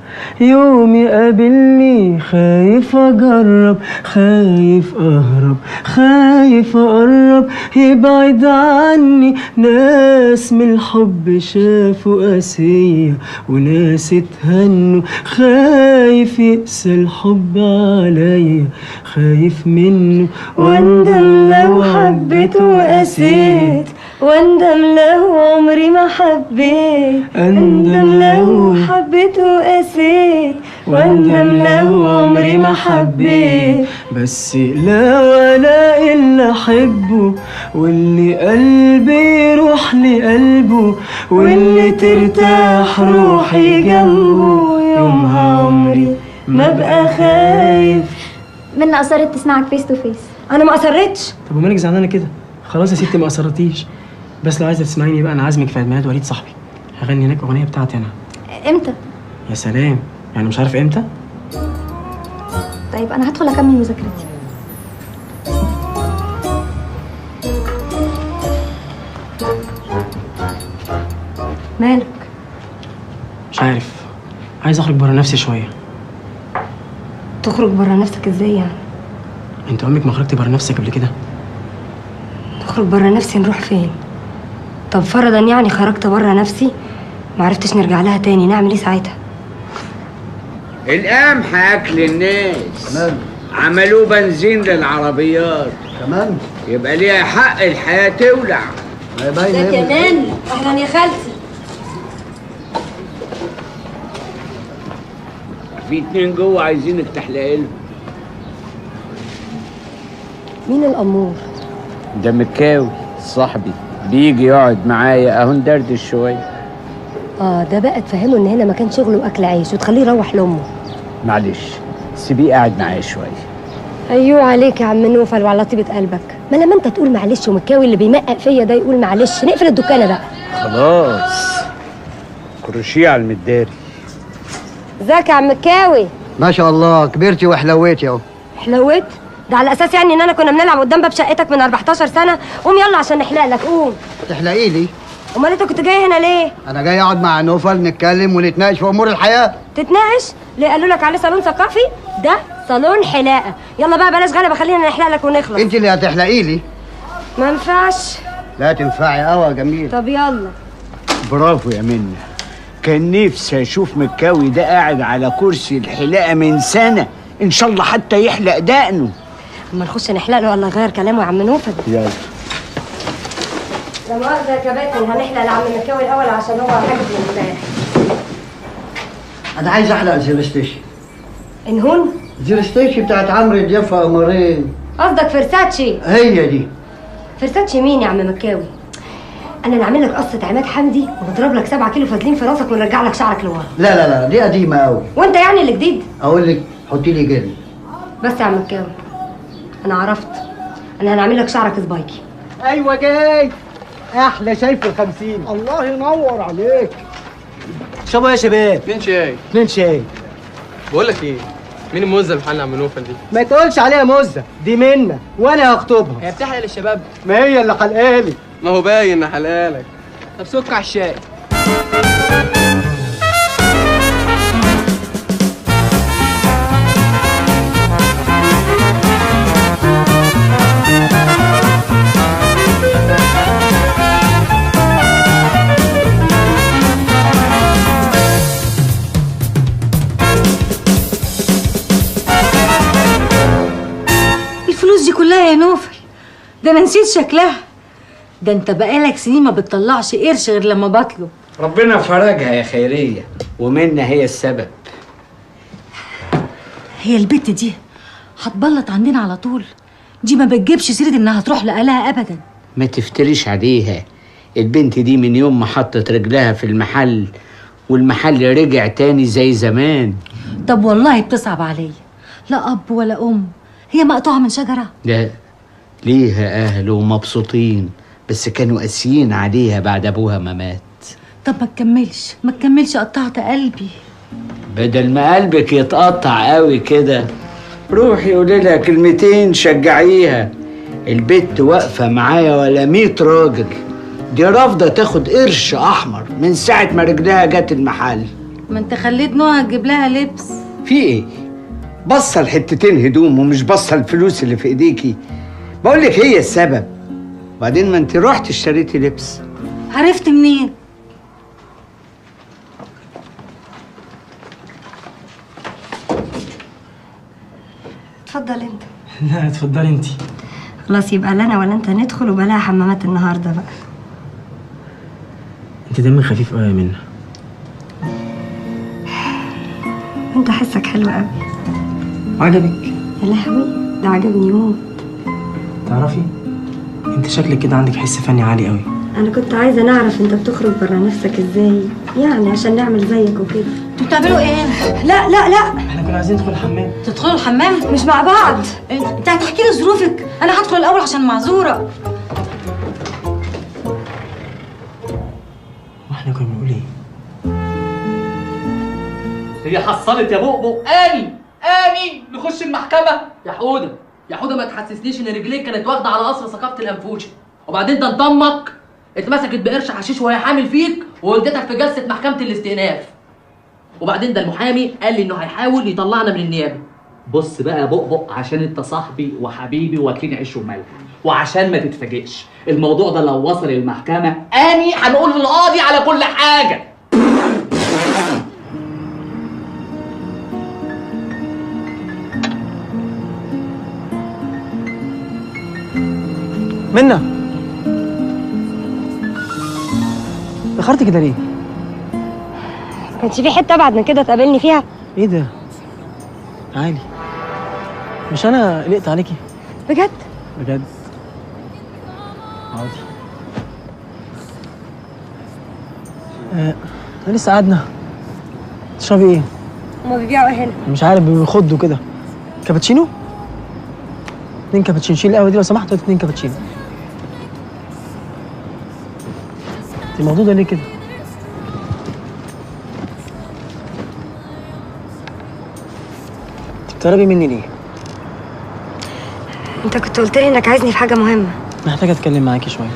يوم يقابلني. خايف أجرب، خايف أهرب، خايف أقرب يبعد عني. ناس من الحب شافوا قاسية وناس اتهنوا. خايف يقسى الحب عليا، خايف منه واندم لو حبيته وقسيت، واندم لو عمري ما حبيت. اندم لو حبيت وقسيت، واندم لو عمري ما حبيت. بس لا ولا الا احبه، واللي قلبي يروح لقلبه، واللي ترتاح روحي جنبه. يومها عمري ما بقى خايف. منى اصرت تسمعك فيس تو فيس. انا ما اصرتش. طب ومالك زعلانه كده؟ خلاص يا ستي ما اصرتيش. بس لو عايزه تسمعيني بقى، انا عازمك في عيد ميلاد وليد صاحبي. هغني هناك اغنيه بتاعتي انا. امتى؟ يا سلام، يعني مش عارف امتى؟ طيب انا هدخل اكمل مذاكرتي. مالك؟ مش عارف، عايز اخرج بره نفسي شويه. تخرج بره نفسك ازاي يعني؟ انت عمرك ما خرجتي بره نفسك قبل كده؟ نخرج بره نفسي نروح فين؟ طب فرضا يعني خرجت بره نفسي معرفتش نرجع لها تاني، نعمل ايه ساعتها؟ القمح اكل الناس. عملوه بنزين للعربيات كمان يبقى ليها حق الحياة تولع. ده كمان اهلا يا خالتي. في 2 جوه عايزينك تحلقي لهم. مين الأمور؟ ده مكاوي صاحبي بيجي يقعد معايا اهو ندردش شويه. ده بقى تفهمه ان هنا مكان شغله واكل عيش وتخليه يروح لامه. معلش سيبيه قاعد معايا شويه. ايوه عليك يا عم نوفل وعلى طيبه قلبك. ما لما انت تقول معلش ومكاوي اللي بيمقق فيا ده يقول معلش نقفل الدكانه بقى. خلاص كروشيه على المداري. ازيك يا عم مكاوي؟ ما شاء الله كبرتي وحلويتي اهو. حلوت؟ ده على اساس يعني ان انا كنا بنلعب قدام باب شقتك من 14 سنه. قوم يلا عشان نحلق لك. قوم. تحلقي لي؟ امال انت كنت جاي هنا ليه؟ انا جاي اقعد مع نوفل نتكلم ونتناقش في امور الحياه. تتناقش؟ ليه قالوا لك عليه صالون ثقافي؟ ده صالون حلاقه. يلا بقى بلاش غلبه خلينا نحلق لك ونخلص. انت اللي هتحلقي لي. ما ينفعش. لا تنفعي قوي يا جميل. طب يلا. برافو يا منى. كان نفسي اشوف مكاوي ده قاعد على كرسي الحلاقه من سنه، ان شاء الله حتى يحلق دقنه. اما نخش نحلق له ولا غير كلامه يا عم نوفل؟ يلا. لا مؤاخذة يا كباتن هنحلق لعم مكاوي الاول عشان هو حاجز من امبارح. انا عايز احلق زيرستيشي. انهون؟ زيرستيشي بتاعت عمرو دياب في قمرين. قصدك فرساتشي؟ هي دي. فرساتشي مين يا عم مكاوي؟ انا نعمل لك قصه عماد حمدي ونضرب لك 7 كيلو فازلين في راسك ونرجع لك شعرك لورا. لا لا لا دي قديمه قوي. وانت يعني اللي جديد؟ اقول لك حطي لي جلد. بس يا عم مكاوي انا عرفت. انا هنعمل لك شعرك سبايكي. ايوه جاي. احلى شاي في ال50. الله ينور عليك. شربوا يا شباب. 2 شاي. 2 شاي. بقول لك ايه؟ مين الموزه اللي محل عم نوفل دي؟ ما تقولش عليها مزه، دي منة وانا هخطبها. هي بتحلق للشباب؟ ما هي اللي حلقالي. ما هو باين ان حلقالك. طب سك على الشاي. الفلوس دي كلها يا نوفل؟ ده انا نسيت شكلها. ده انت بقالك سنين ما بتطلعش قرش غير لما بطلب. ربنا فرجها يا خيريه ومنى هي السبب. هي البت دي هتبلط عندنا على طول. دي ما بتجيبش سيره انها تروح لأهلها ابدا. ما تفتريش عليها. البنت دي من يوم ما حطت رجلها في المحل والمحل رجع تاني زي زمان. طب والله بتصعب عليا. لا اب ولا ام، هي مقطوعه من شجره. لا ليها اهل ومبسوطين، بس كانوا قاسيين عليها بعد ابوها ما مات. طب ما تكملش قطعت قلبي. بدل ما قلبك يتقطع قوي كده روحي قولي لها كلمتين شجعيها. البت واقفه معايا ولا 100 راجل. دي رافضه تاخد قرش احمر من ساعه ما رجلها جت المحل. ما انت خليت نوع تجيب لها لبس. في ايه؟ بصه لحتتين هدوم ومش بصه الفلوس اللي في ايديكي. بقول لك هي السبب. بعدين ما انت رحت اشتريتي لبس. عرفت منين؟ اتفضل انت. لا اتفضلي انت. خلاص يبقى لا انا ولا انت ندخل وبلاها حمامات النهارده بقى. انت دمك خفيف قوي يا منى. انت حسك حلو قوي. عجبك؟ يا لهوي ده عجبني موت. تعرفي انت شكلك كده عندك حس فني عالي قوي. انا كنت عايزه نعرف انت بتخرج برا نفسك ازاي، يعني عشان نعمل زيك وكده. انتوا بتعملوا ايه؟ لا لا لا احنا كنا عايزين ندخل الحمام. تدخلوا الحمام؟ مش مع بعض. انت هتحكي لي ظروفك، انا هدخل الاول عشان معذوره. واحنا كنا بنقول ايه؟ هي حصلت يا بؤبؤ. اني نخش المحكمه. يا حوده ما تحسسنيش ان رجليك كانت واخده على قصر ثقافه الانفوشي. وبعدين ده انت امك اتمسكت بقرش حشيش وهي حامل فيك وولدتك في جلسه محكمه الاستئناف. وبعدين ده المحامي قال لي انه هيحاول يطلعنا من النيابه. بص بقى يا بؤبؤ، عشان انت صاحبي وحبيبي واكلين عيش وملح، وعشان ما تتفاجئش الموضوع ده لو وصل المحكمه اني هنقول للقاضي على كل حاجه. منى اتأخرت كده ليه؟ كانش في حته ابعد من كده تقابلني فيها؟ ايه ده؟ عالي مش انا قلقت عليكي؟ بجد؟ بجد عادي. لسه قعدنا. تشربي ايه؟ هما بيبيعوا ايه هنا؟ مش عارف بيخضوا كده. كابتشينو؟ 2 كابتشينو. شيل القهوه دي لو سمحت، 2 كابتشينو. الموضوع ده ليه كده؟ انت بتهربي مني ليه؟ انت كنت قلت لي انك عايزني في حاجه مهمه. محتاجه اتكلم معاكي شويه.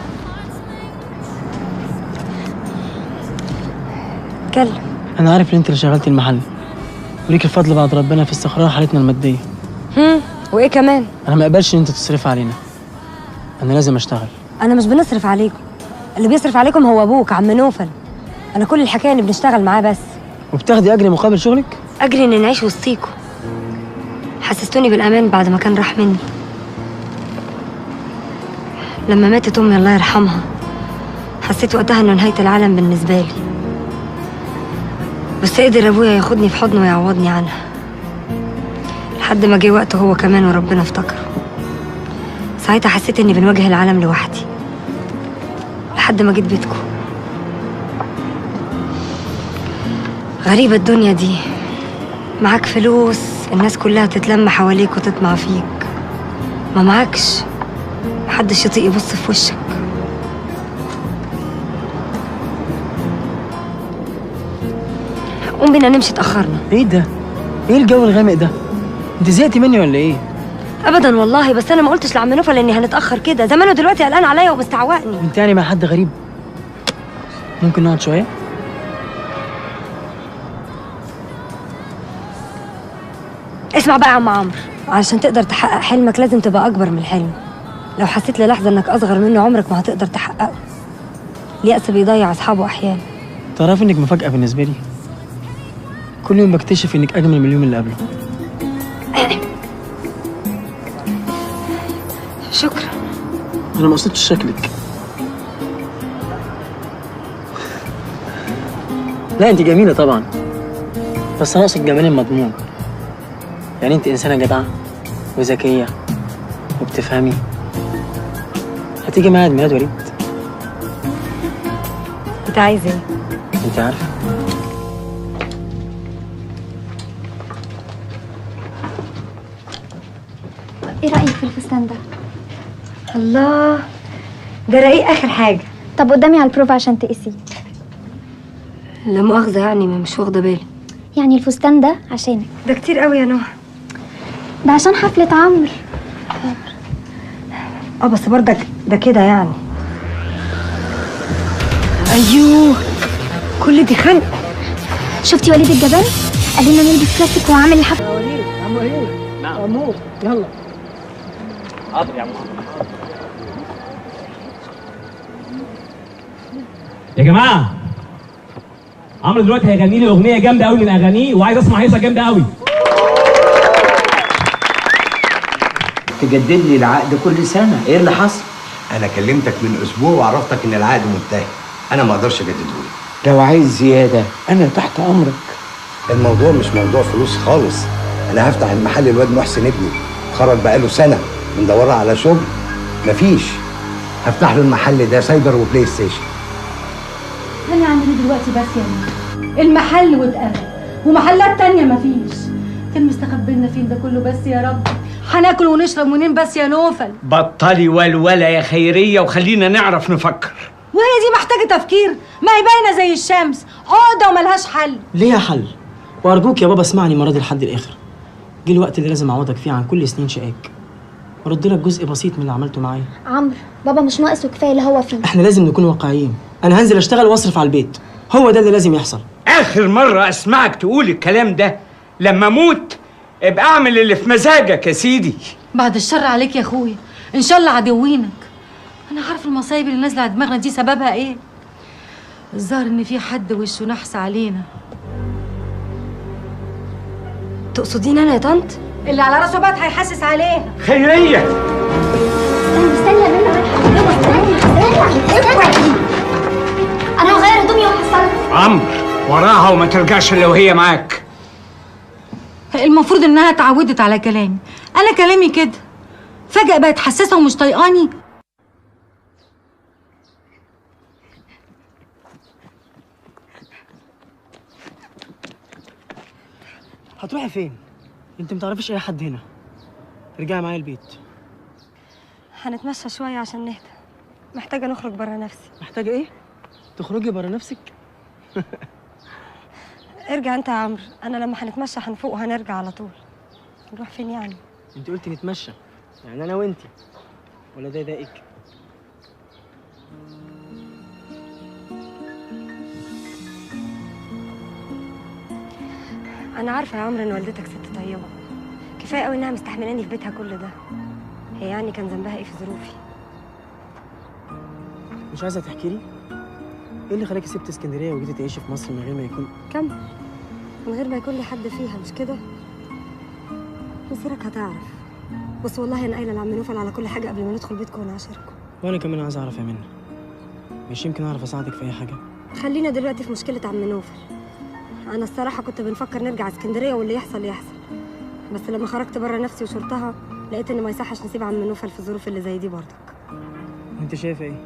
اتكلم. انا عارف ان انت اللي شغلتي المحل وليك الفضل بعد ربنا في استقرار حالتنا الماديه. وايه كمان؟ انا ما اقبلش ان انت تصرفي علينا. انا لازم اشتغل. انا مش بنصرف عليكم، اللي بيصرف عليكم هو ابوك عم نوفل. انا كل الحكايه اني بنشتغل معاه بس. وبتاخدي اجر مقابل شغلك؟ اجري ان نعيش وسطيكوا. حسستوني بالامان بعد ما كان راح مني. لما ماتت امي الله يرحمها حسيت وقتها انه نهايه العالم بالنسبه لي، بس قدر ابويا ياخدني في حضنه ويعوضني عنها لحد ما جه وقته هو كمان وربنا افتكره. ساعتها حسيت اني بنواجه العالم لوحدي لحد ما جيت بيتكم. غريبة الدنيا دي، معاك فلوس الناس كلها تتلم حواليك وتطمع فيك، ما معاكش محدش يطيق يبص في وشك. قوم بينا نمشي، اتأخرنا. ايه ده؟ ايه الجو الغامق ده؟ انت زهقتي مني ولا ايه؟ ابدا والله، بس انا ما قلتش لعم نوفل اني هنتأخر كده. زمانه دلوقتي قلقان عليا ومستعوقني. انت يعني مع حد غريب؟ ممكن نقعد شويه؟ اسمع بقى يا عم عمرو، علشان تقدر تحقق حلمك لازم تبقى اكبر من الحلم. لو حسيت للحظه انك اصغر منه عمرك ما هتقدر تحققه. اليأس بيضيع اصحابه احيانا. تعرفي انك مفاجأة بالنسبة لي. كل يوم بكتشف انك اجمل من اليوم اللي قبله. شكرا. انا ما قصدتش شكلك. لا انت جميلة طبعا، بس انا اقصد جمال المضمون. يعني انت انسانة جدعة وذكية وبتفهمي. هتيجي معايا عيد ميلاد وليد؟ انت عايز ايه؟ انت عارفة. ايه رأيك في الفستان ده؟ الله، ده رقيق اخر حاجة. طب قدامي على البروف عشان تقيسيه. لا مؤاخذة يعني مش واخدة بالي. يعني الفستان ده عشانك. ده كتير قوي يا نهى. ده عشان حفلة عمرو. بس برضك ده كده يعني. ايوه كل دي خنق. شفتي وليد الجبل؟ قال لنا نلبس كلاسيك وعامل الحفلة. يا وليد، عم وليد. نعم. عمور، يلا. حاضر يا عمور. يا جماعة، عمرو دلوقتي هيغني لي أغنية جامدة قوي من أغانيه وعايز أسمع هيصة جامدة قوي. تجدد لي العقد كل سنة، ايه اللي حصل؟ انا كلمتك من اسبوع وعرفتك ان العقد منتهي. انا ما اقدرش اجدده لك. لو عايز زيادة انا تحت امرك. الموضوع مش موضوع فلوس خالص. انا هفتح المحل الواد محسن ابني، اتخرج بقاله سنة بندورها على شغل مفيش. هفتح له المحل ده سايبر وبلاي ستيشن. انا عندي دلوقتي بس يا مين المحل واتقفل ومحلات تانية مفيش. كان مستخبي لنا فين ده كله بس يا رب؟ هناكل ونشرب منين بس يا نوفل؟ بطلي ولولة يا خيرية وخلينا نعرف نفكر. وهي دي محتاجة تفكير؟ ما هي باينة زي الشمس، عقدة وملهاش حل. ليها حل، وارجوك يا بابا اسمعني المرة دي لحد الاخر. جه الوقت اللي لازم اعوضك فيه عن كل سنين شقاك، وارد لك جزء بسيط من اللي عملته معايا. عمرو بابا مش ناقص وكفايه اللي هو فيه. احنا لازم نكون واقعيين. انا هنزل اشتغل واصرف على البيت، هو ده اللي لازم يحصل. اخر مرة اسمعك تقول الكلام ده لما اموت ابقى اعمل اللي في مزاجك يا سيدي. بعد الشر عليك يا اخويا، ان شاء الله عدوينك. انا عارف المصايب اللي نازله على دماغنا دي سببها ايه. الظاهر ان في حد وشه نحس علينا. تقصدين انا يا طنط؟ اللي على راسه بات هيحسس عليها. خيرية استني يا منى. انا هغير هدومي وهحصل. عمرو وراها وما ترجعش الا وهي معاك. المفروض انها اتعودت على كلامي، انا كلامي كده فجأة بقت حساسة ومش طايقاني. هتروحي فين؟ انت متعرفيش اي حد هنا. ارجعي معايا البيت. هنتمشى شوية عشان نهدى. محتاجة نخرج برا نفسي. محتاجة ايه؟ تخرجي برا نفسك؟ ارجع انت يا عمرو، انا لما هنتمشى هنفوق وهنرجع على طول. نروح فين يعني؟ انت قلتي نتمشى، يعني انا وانتي، ولا ده يضايقك؟ انا عارفة يا عمرو ان والدتك ست طيبة، كفاية قوي انها مستحملاني في بيتها كل ده. هي يعني كان ذنبها ايه في ظروفي؟ مش عايزة تحكي لي؟ ايه اللي خلاكي سبت اسكندرية وجيتي تعيشي في مصر من غير ما يكون من غير ما يكون لي حد فيها، مش كده؟ مصيرك هتعرف. بص والله انا قايله لعم نوفل على كل حاجه قبل ما ندخل بيتكم ونعاشركم. وانا كمان عايز اعرف يا منى، مش يمكن اعرف اساعدك في اي حاجه؟ خلينا دلوقتي في مشكله عم نوفل. انا الصراحه كنت بنفكر نرجع اسكندريه واللي يحصل يحصل، بس لما خرجت بره نفسي وشرتها لقيت ان ما يصحش نسيب عم نوفل في الظروف اللي زي دي برضك. انت شايفه ايه؟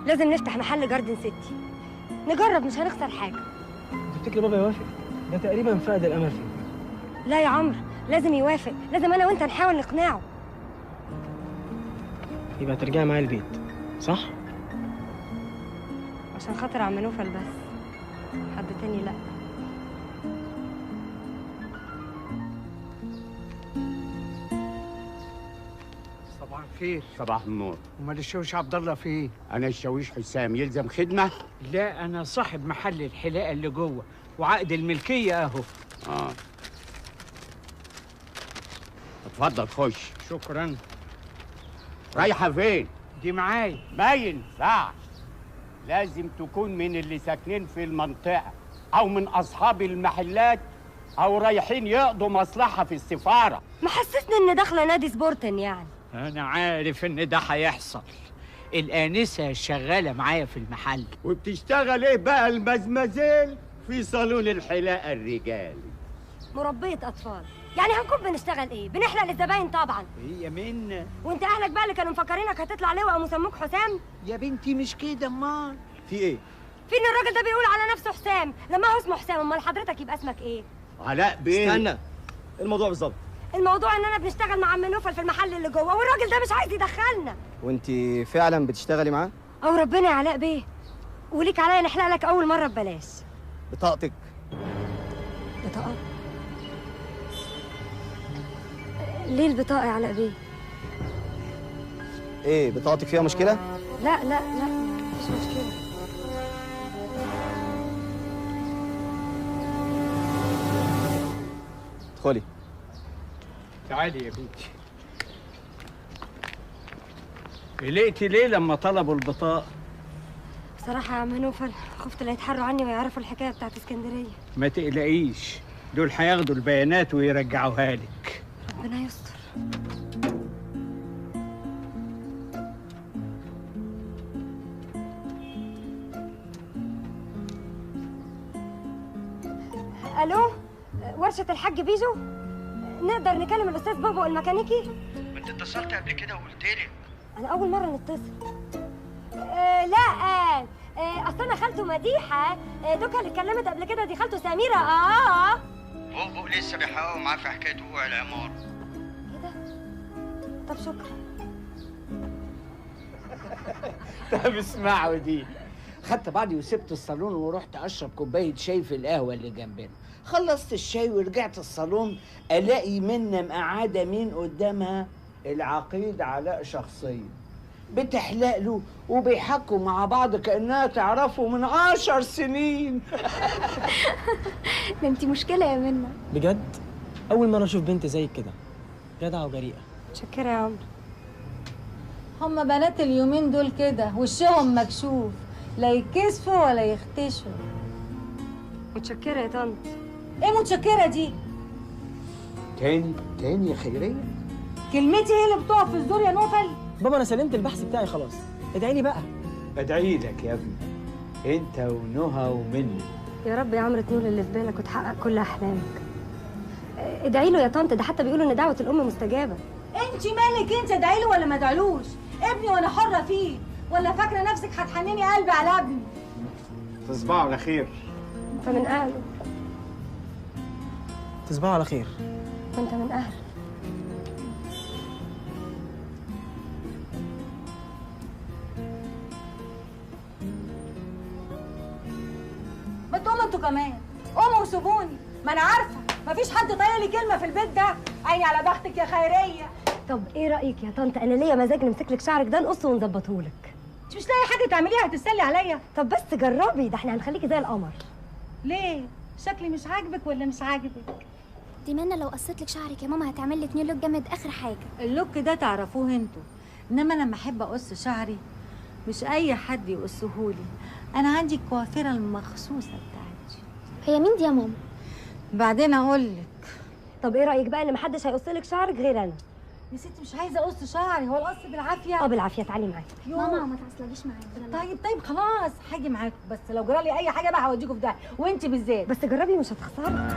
لازم نفتح محل جاردن سيتي، نجرب مش هنخسر حاجه. تفتكري بابا يوافق؟ ده تقريبا فقد الامل فيه. لا يا عمرو لازم يوافق، لازم انا وانت نحاول نقنعه. يبقى ترجعي معايا البيت، صح؟ عشان خاطر عم نوفل بس، حد تاني لا. صباح الخير. صباح النور. امال الشاويش عبد الله فين؟ انا الشاويش حسام، يلزم خدمه؟ لا انا صاحب محل الحلاقه اللي جوه وعقد الملكيه اهو. اتفضل خش. شكرا. رايحه فين؟ دي معايا. ما ينفعش، لازم تكون من اللي ساكنين في المنطقه او من اصحاب المحلات او رايحين يقضوا مصلحه في السفاره. محسسني ان داخله نادي سبورتن يعني. انا عارف ان ده هيحصل. الانسه شغاله معايا في المحل. وبتشتغل ايه بقى المزمزيل في صالون الحلاقه الرجالي؟ مربيه اطفال. يعني هنكون بنشتغل ايه؟ بنحلق للزباين طبعا. هي منى. وانت اهلك بقى اللي كانوا مفكرينك هتطلع لواء ومسموك حسام؟ يا بنتي مش كده امال. في ايه؟ في ان الراجل ده بيقول على نفسه حسام لما هو اسمه حسام، امال حضرتك يبقى اسمك ايه؟ علاء بيه. استنى، الموضوع بالظبط؟ الموضوع اننا بنشتغل مع عم نوفل في المحل اللي جوه والراجل ده مش عايز يدخلنا. وانت فعلا بتشتغلي معاه؟ او ربنا يا علاء بيه، وليك عليا نحلق لك اول مره ببلاش. بطاقتك؟ بطاقه؟ ليه البطاقه يا علاء بيه؟ ايه بطاقتك فيها مشكله؟ لا لا لا مفيش مشكله. ادخلي. تعالي يا بنتي. قلقتي ليه لما طلبوا البطاقة؟ بصراحة يا عم نوفل خفت لا يتحروا عني ويعرفوا الحكاية بتاعت اسكندرية. ما تقلقيش، دول هياخدوا البيانات ويرجعوها لك. ربنا يستر. الو، ورشة الحاج بيجو؟ نقدر نكلم الأستاذ بابو الميكانيكي؟ ما انت اتصلت قبل كده وقلت لي. أنا أول مرة نتصل. لا أصل أنا خالته مديحة، دوكا اللي اتكلمت قبل كده دي خالته سميرة. بابو لسه بيحققوا معاه في حكاية وقوع العمارة. إيه ده؟ طب شكرا. طب اسمعوا دي. خدت بعضي وسبت الصالون ورحت اشرب كوبايه شاي في القهوه اللي جنبنا. خلصت الشاي ورجعت الصالون الاقي منى مقعده مين قدامها؟ العقيد علاء شخصيا بتحلق له وبيحكوا مع بعض كانها تعرفه من 10 سنين. ده انتي مشكله يا منى. بجد؟ اول مره اشوف بنت زيك كده، جدعه وجريئه. متشكره يا عمرو. هما بنات اليومين دول كده وشهم مكشوف، لا يتكسفوا ولا يختشوا. متشكره يا طنط. ايه متشكره دي؟ تاني يا خيريه؟ كلمتي هي اللي بتقف في الزور يا نوفل. بابا انا سلمت البحث بتاعي خلاص، ادعي لي بقى. بدعي لك يا ابني، انت ونهى ومنى. يا رب يا عمرو تنول اللي في بالك وتحقق كل احلامك. ادعي له يا طنط، ده حتى بيقولوا ان دعوه الام مستجابه. انت مالك انت، ادعي له ولا ما ادعيلوش؟ ابني وانا حره فيه، ولا فاكره نفسك هتحنني قلبي على ابني؟ تصبحوا على خير. انت من اهله. تصبحوا على خير. وانت من اهله. ما تقوموا انتوا كمان، قوموا وسيبوني، ما انا عارفه مفيش حد طايق لي كلمه في البيت ده. عيني على بختك يا خيريه. طب ايه رايك يا طنط، انا ليا مزاج نمسك لك شعرك ده نقصه ونظبطه لك. انت مش لاقي حاجه تعمليها هتتسلي عليا؟ طب بس جربي، ده احنا هنخليكي زي القمر. ليه؟ شكلي مش عاجبك ولا مش عاجبك؟ دي منى لو قصيت لك شعرك يا ماما هتعمل لك نيو لوك جامد اخر حاجه. اللوك ده تعرفوه انتوا، انما لما احب اقص شعري مش اي حد يقصهولي، انا عندي الكوافيره المخصوصه بتاعتي. هي مين دي يا ماما؟ بعدين اقول لك. طب ايه رايك بقى ان محدش هيقص لك شعرك غير انا؟ يا ستي مش عايزه اقص شعري، هو القص بالعافيه؟ بالعافيه، تعالي معايا. ماما ما تعصلجيش معايا. طيب خلاص هاجي معاكم، بس لو جرالي اي حاجه بقى هوديكم في داهيه، وانت بالذات. بس جربي مش هتخسري.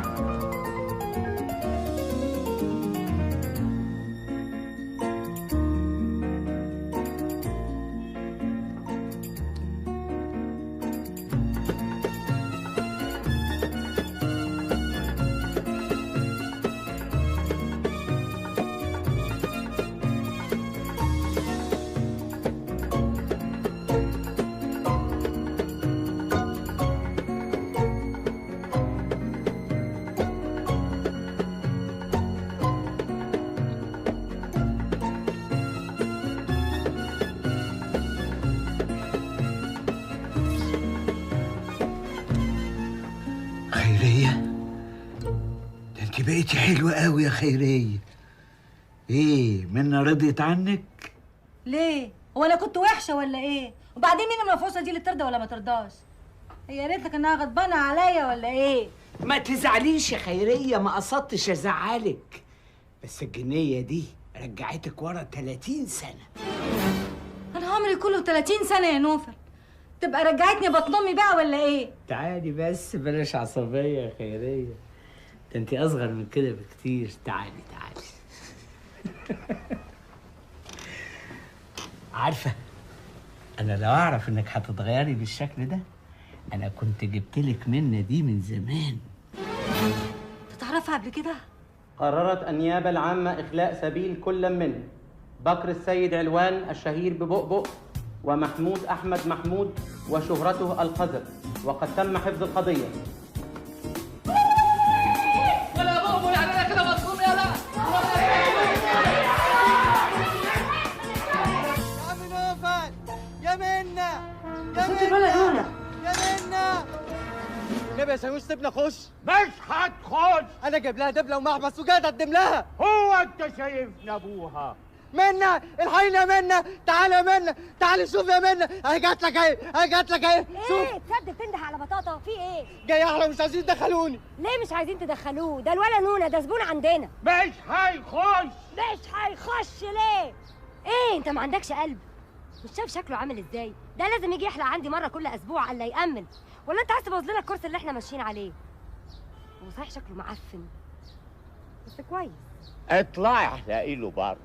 بقيتي حلوة قوي يا خيرية. ايه منى رضيت عنك؟ ليه؟ هو انا كنت وحشه ولا ايه؟ وبعدين مين المنفوسه دي اللي ترضى ولا ما ترضاش؟ هي قالت لك انها غضبانه عليا ولا ايه؟ ما تزعليش يا خيرية، ما قصدتش ازعلك، بس الجنية دي رجعتك ورا 30 سنة. انا عمري كله 30 سنه يا نوفل، تبقى رجعتني بطن امي بقى ولا ايه؟ تعالي بس بلاش عصبية يا خيرية، ده انت اصغر من كده بكتير. تعالي تعالي. عارفة انا لو اعرف انك هتتغيري بالشكل ده انا كنت جبتلك منى دي من زمان. تعرفها قبل كده؟ قررت النيابة العامة إخلاء سبيل كل من بكر السيد علوان الشهير ببؤبؤ ومحمود أحمد محمود وشهرته القذر، وقد تم حفظ القضية. ولا بؤبؤ يعني أنا كده مظلوم يا لا. يا عم نوفل يا منى يا صوت الولد هنا يا منى. النبي يا سموش سيبنا خش. مش هتخش، انا جايب لها دبله ومحبس وجاي اقدم لها. هو انت شايفني ابوها؟ منى الحقيني يا منى، تعالي يا منى، تعالي شوف يا منى، انا جات لك اهي، انا جات لك اهي. ايه تصدق تنده على بطاطا في ايه؟ جاي احلى مش عايزين تدخلوني. ليه مش عايزين تدخلوه؟ ده الولا نونا ده زبون عندنا. مش هيخش. مش هيخش ليه؟ ايه انت ما عندكش قلب؟ مش شايف شكله عامل ازاي؟ ده لازم يجي يحلق عندي مره كل اسبوع الا يامن. ولا انت عايز تبوظ لنا الكرسي اللي احنا ماشيين عليه؟ هو صحيح شكله معفن بس كويس. اطلعي احلقي له بره،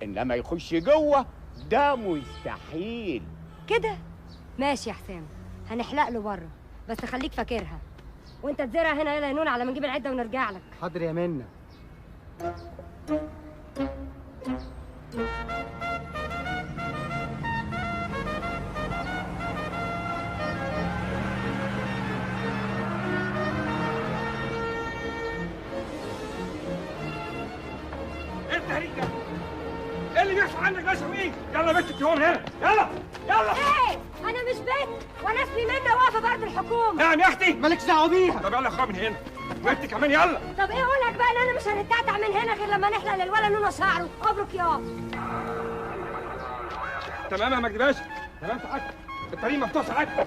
انما يخش جوه ده مستحيل. كده ماشي يا حسام، هنحلق له بره بس خليك فاكرها، وانت تزرع هنا يلا يا نون على ما نجيب العده ونرجع لك. حاضر يا منى. ايه اللي بيحصل عندك ده يا شوقي؟ يلا بنت انت هون هنا، يلا يلا. ايه انا مش بنت وانا اسمي منى واقفه برد الحكومه. نعم يا اختي. مالكش دعوه بيها. طب يلا اخرج من هنا وانت كمان يلا. طب ايه اقولك بقى ان انا مش هنتعتع من هنا غير لما نحلق للولا نونا شعره. ابرك يا تمام يا مجدي باشا، تمام ساعتك، الطريق مفتوح ساعتك.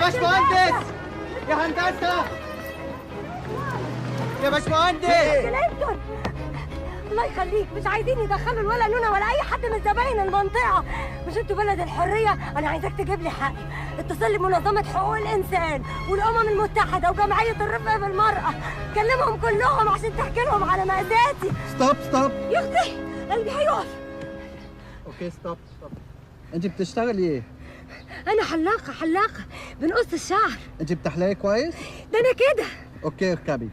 باشمهندس يا هندسه يا باشمهندس. الله يخليك، مش عايزين يدخلوا ولا نونا ولا اي حد من زباين المنطقه. مش انتوا بلد الحريه؟ انا عايزاك تجيب لي حقي. اتصل لي بمنظمه حقوق الانسان والامم المتحده وجمعيه الرفق بالمراه، كلمهم كلهم عشان تحكي لهم على مأساتي. ستوب. يا اختي قلبي هيقف. اوكي ستوب. انت بتشتغلي ايه؟ انا حلاقه بنقص الشعر. انت بتحلقي كويس؟ ده انا كده. اوكي اركبي.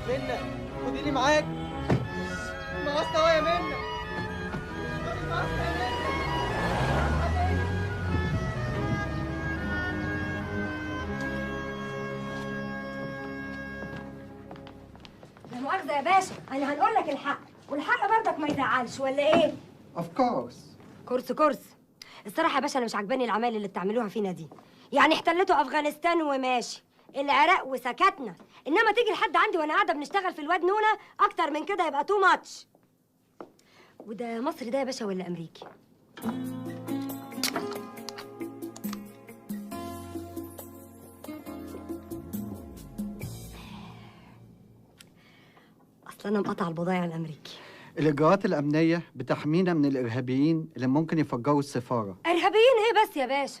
منى خدي لي معاك مقص اهو يا منى. لا مؤاخذة يا باشا، أنا هنقول لك الحق، والحق برضك ما يزعلش ولا إيه؟ اوف كورس. كورس. الصراحة يا باشا أنا مش عاجباني الأعمال اللي بتعملوها فينا دي. يعني احتلتوا أفغانستان وماشي، العراق وسكتنا، إنما تيجي لحد عندي وأنا قاعدة بنشتغل في الواد نونا أكتر من كده يبقى تو ماتش. وده مصري ده يا باشا ولا أمريكي؟ أصل أنا مقطع البضايع الأمريكي. الإجراءات الأمنية بتحمينا من الإرهابيين اللي ممكن يفجروا السفارة. إرهابيين إيه بس يا باشا؟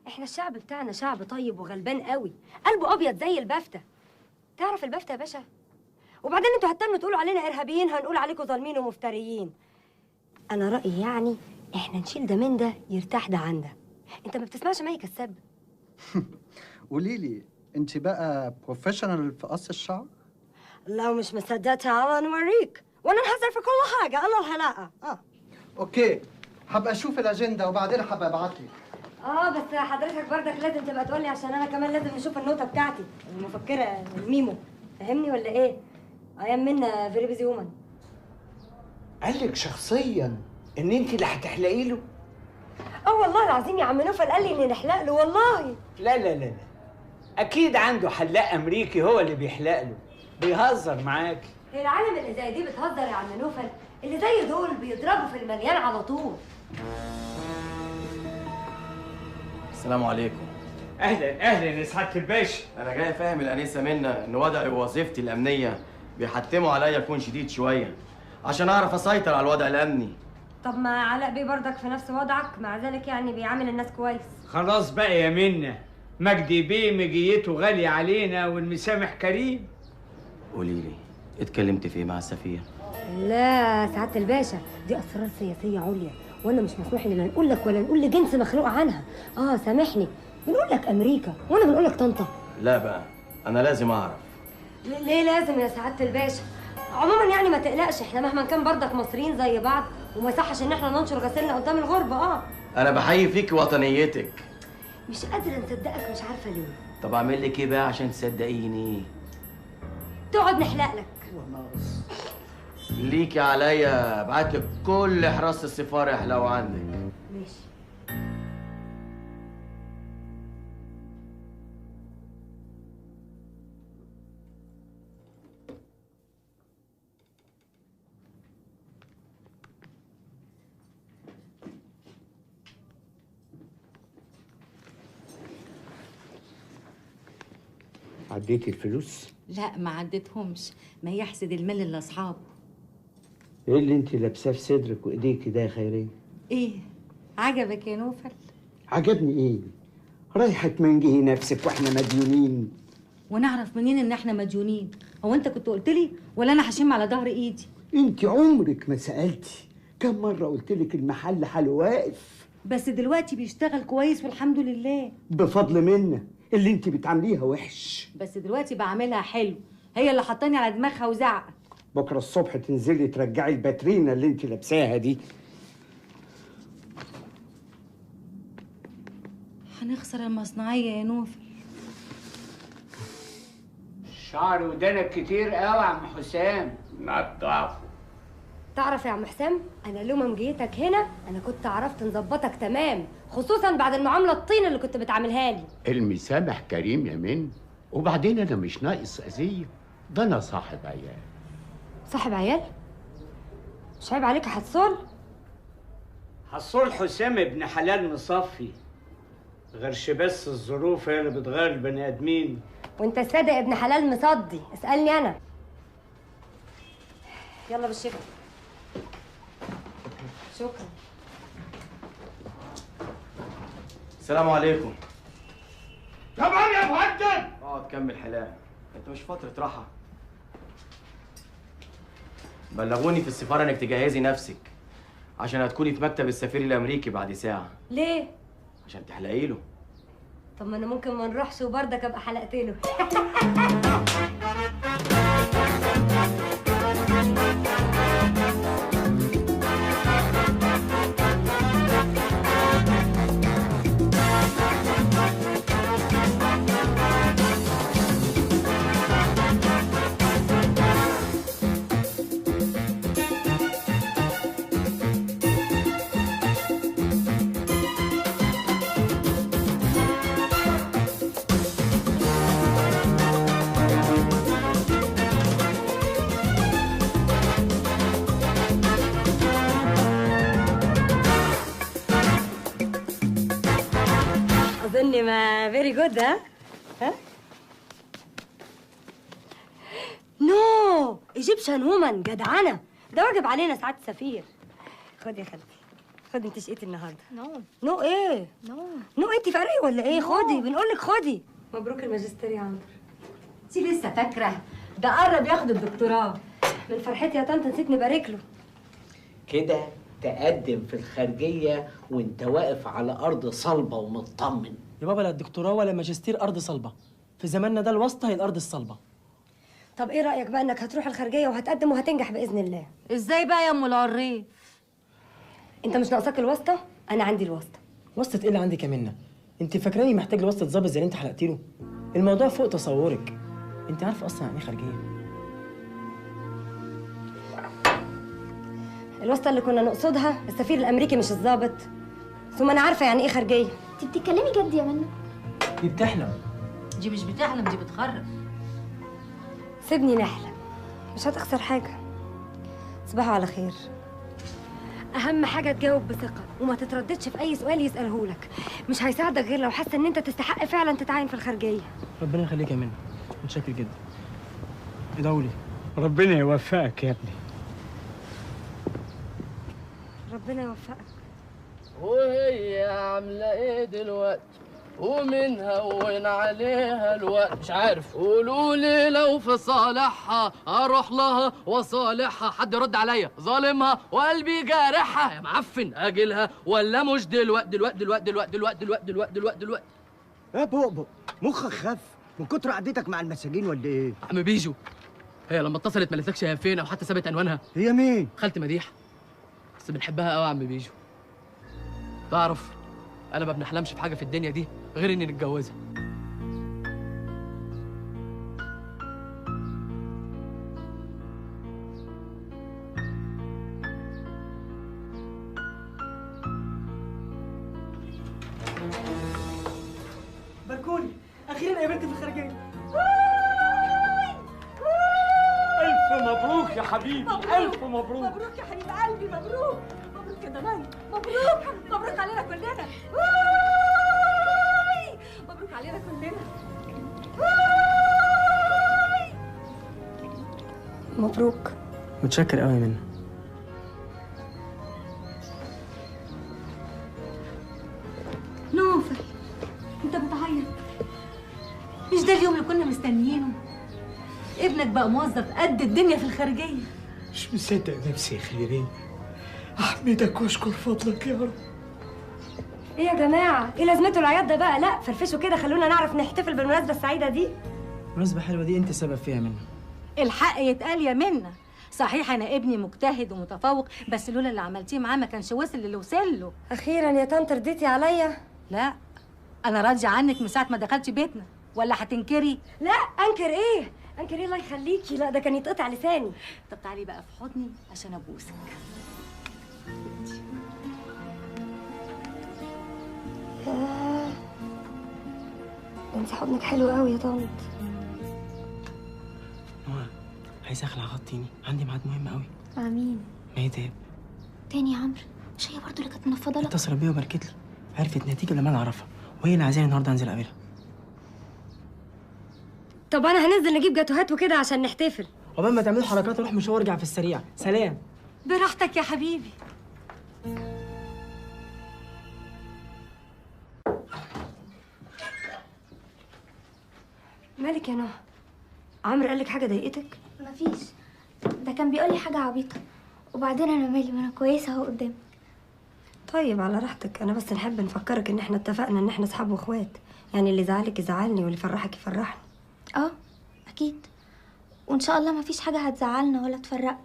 إحنا الشعب بتاعنا شعب طيب وغلبان قوي، قلبه أبيض زي البفتة. تعرف البفتة يا باشا؟ وبعدين انتوا هتتنوا تقولوا علينا إرهابيين، هنقول عليكم ظالمين ومفتريين. أنا رأيي يعني إحنا نشيل ده من ده يرتاح ده عن ده. أنت ما بتسمعش مي كساب؟ قولي لي أنت بقى بروفيشنال في قص الشعر؟ لو مش مصدق تعالى نوريك، وانا نهزر في كل حاجه. الله الهلاقه. اوكي، هبقى اشوف الاجنده وبعدين هبقى ابعتلك. بس حضرتك برضك لازم تبقى تقولي عشان انا كمان لازم نشوف النوتة بتاعتي المفكرة الميمو. فاهمني ولا ايه؟ ايام منا فيري بيزي وومن. قال لك شخصيا ان انت اللي هتحلقي له؟ والله العظيم يا عم نوفل قال لي اني نحلق له والله. لا اكيد عنده حلاق امريكي هو اللي بيحلق له، بيهزر معاكي. هي العالم اللي زي دي بتهزر يا عم نوفل؟ اللي زي دول بيضربوا في المليان على طول. السلام عليكم. اهلا يا سعاده الباشا. انا جاي افهم الانسه منى ان وضعي ووظيفتي الامنيه بيحتموا عليا اكون شديد شويه عشان اعرف اسيطر على الوضع الامني. طب ما علاء بيه برضك في نفس وضعك، مع ذلك يعني بيعامل الناس كويس. خلاص بقى يا منى، مجدي بيه مجيته غاليه علينا والمسامح كريم. قولي لي اتكلمت في ايه مع السفير؟ لا سعاده الباشا، دي اسرار سياسيه عليا، وانا مش مسموح لي لا نقول لك ولا نقول لجنس مخلوق عنها. سامحني، بنقول لك امريكا وانا بنقول لك طنطا. لا بقى انا لازم اعرف. ليه لازم يا سعاده الباشا؟ عموما يعني ما تقلقش، احنا مهما كان برضك مصريين زي بعض، وما يصحش ان احنا ننشر غسيلنا قدام الغربه. انا بحيي فيك وطنيتك. مش قادره نصدقك، مش عارفه ليه. طب اعمل لك ايه بقى عشان تصدقيني؟ تقعد نحلق لك. ليكي عليا ابعت لك كل حراسه السفاره يحلقوا عندك. ماشي. عديتي الفلوس؟ لا ما عديتهمش، ما يحسد المال لاصحابه. ايه اللي انت لابساه في صدرك وايديكي ده يا خيريه؟ ايه عجبك يا نوفل؟ عجبني ايه؟ رايحه تمنجهي نفسك واحنا مديونين. ونعرف منين ان احنا مديونين؟ هو انت كنت قلت لي ولا انا هشم على ظهر ايدي؟ انت عمرك ما سالتي. كم مره قلت لك المحل حاله واقف. بس دلوقتي بيشتغل كويس والحمد لله بفضل منا اللي انت بتعمليها وحش. بس دلوقتي بعملها حلو، هي اللي حطاني على دماغها وزعقت. بكره الصبح تنزلي ترجعي الباترينا اللي انت لابساها دي. هنخسر المصنعيه يا نوفل. شعر ودانك كتير قوي يا عم حسام. نضفه. تعرف يا عم حسام، انا لوما مجيتك هنا انا كنت عرفت نظبطك تمام، خصوصا بعد المعامله الطين اللي كنت بتعملها لي. المسامح كريم يا من، وبعدين انا مش ناقص اذيه، ده انا صاحب عيال. صاحب عيال؟ مش عيب عليك يا حصول؟ حصول حسام ابن حلال مصفي، غيرش بس الظروف هي اللي بتغير البني ادمين. وانت صادق ابن حلال مصدي، اسالني انا. يلا بالشفا. شكرا. السلام عليكم. تمام يا مهندس. اقعد كمل حلاق، انت مش فترة راحة. بلغوني في السفارة انك تجهزي نفسك عشان هتكوني في مكتب السفير الامريكي بعد ساعة. ليه؟ عشان تحلقي له. طب ما انا ممكن ما نروحش وبردك ابقى حلقت له. اظن ما فيري جود. ها نو ايجيبشن وومن جدعانه، ده واجب علينا سعاده السفير. خد يا خالتي، خدي انت شقيتي النهارده. نو ايه؟ نو انت فارقه ولا ايه؟ خدي، بنقول لك خدي. مبروك الماجستير يا عمرو. انت لسه فاكره؟ ده قرب ياخد الدكتوراه. من فرحتي يا طنط نسيت نبارك له. كده تقدم في الخارجيه وانت واقف على ارض صلبه ومطمن. يا بابا لا الدكتوراه ولا ماجستير ارض صلبه، في زماننا ده الواسطه هي الارض الصلبه. طب ايه رايك بقى انك هتروح الخارجيه وهتقدم وهتنجح باذن الله؟ ازاي بقى يا ام العريف؟ انت مش ناقصاك الواسطه؟ انا عندي الواسطه. واسطه ايه اللي عندك يا منى؟ انت فاكراني محتاج لواسطه ظابط زي اللي انت حلقتي له؟ الموضوع فوق تصورك. انت عارفه اصلا يعني ايه خارجيه؟ الواسطه اللي كنا نقصدها السفير الامريكي مش الظابط. ثم انا عارفه يعني ايه خارجيه. انت بتتكلمي جد يا منى؟ دي بتحلم. دي مش بتحلم، دي بتخرف. سيبني نحلم، مش هتخسر حاجه. تصبحوا على خير. اهم حاجه تجاوب بثقه وما تترددش في اي سؤال يساله لك. مش هيساعدك غير لو حاسه ان انت تستحق فعلا تتعين في الخارجيه. ربنا يخليك يا منى، متشكر جدا. ادعوا لي. ربنا يوفقك يا ابني. ربنا يوفقك. وهي عامله ايه دلوقتي؟ ومنها وين عليها الوقت؟ مش عارف. قولوا لي لو في صالحها اروح لها وصالحها. حد يرد عليا. ظالمها وقلبي جارحها. يا معفن اجلها ولا مش دلوقتي؟ دلوقتي يا بؤبؤ مخك خف من كتر قعدتك مع المساجين ولا ايه؟ عم بيجو، هي لما اتصلت ما قالتلكش هي فين او حتى سابت عنوانها؟ هي مين؟ خالتي مديحه، بس بنحبها قوي يا عم بيجو. تعرف انا ما بنحلمش في حاجه في الدنيا دي غير اني نتجوزها. باركوني، اخيرا قابلت في الخارجيه. الف مبروك يا حبيبي. الف مبروك. مبروك يا حبيب قلبي، مبروك مبروك يا ضناي، مبروك مبروك علينا كلنا. مبروك علينا كلنا. مبروك. متشكر قوي يا منى. نوفل انت بتعيط؟ مش ده اليوم اللي كنا مستنيينه؟ ابنك بقى موظف قد الدنيا في الخارجيه. مش مصدق نفسي يا خيرين. احمدك واشكر فضلك يا رب. ايه يا جماعه؟ ايه لازمته العياط ده بقى؟ لا فرفشوا كده، خلونا نعرف نحتفل بالمناسبه السعيده دي. مناسبه حلوه دي انت السبب فيها يا منى. الحق يتقال يا منى. صحيح انا ابني مجتهد ومتفوق، بس لولا اللي عملتيه معاه ما كانش وصل للي وصل له. اخيرا يا طنط رضيتي عليا. لا انا راضيه عنك من ساعه ما دخلتي بيتنا، ولا هتنكري؟ لا انكر ايه؟ انكر ايه الله يخليكي؟ لا ده كان يتقطع لساني. طب تعالي بقى في حضني عشان ابوسك. انت حضنك حلو قوي يا طنط. نوع عايز اخلع غطيني، عندي ميعاد مهم قوي. مع مين؟ ميتاب. تاني يا عمرو؟ مش هي برضه اللي كانت منفضه لك؟ اتصل بيا وباركت لي، عرفت نتيجه لما انا اعرفها، وهي اللي عايزاني النهارده انزل اقابلها. طب انا هننزل نجيب جاتوهات وكده عشان نحتفل. عقبال ما تعملوا حركات اروح مشوار وارجع في السريع. سلام. براحتك يا حبيبي. مالك يا نهى؟ عمرو قال لك حاجه ضايقتك؟ مفيش، ده كان بيقول لي حاجه عبيطه، وبعدين انا مالي، ما انا كويسه اهو قدامك. طيب على راحتك، انا بس نحب نفكرك ان احنا اتفقنا ان احنا اصحاب واخوات، يعني اللي يزعلك يزعلني واللي يفرحك يفرحني. اه اكيد، وان شاء الله مفيش حاجه هتزعلنا ولا تفرقنا.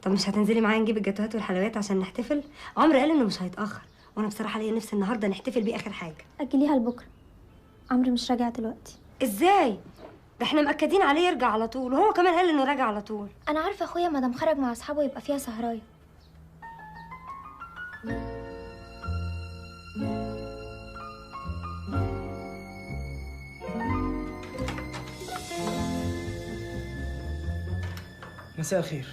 طب مش هتنزلي معايا نجيب الجاتوهات والحلويات عشان نحتفل؟ عمرو قال انه مش هيتاخر، وانا بصراحه ليا نفسي النهارده نحتفل بيه اخر حاجه. اجليها لبكره، عمرو مش راجع دلوقتي. ازاي؟ ده احنا مأكدين عليه يرجع على طول، وهو كمان قال انه راجع على طول. انا عارفه اخويا مادام خرج مع اصحابه يبقى فيها سهرايه. مساء الخير.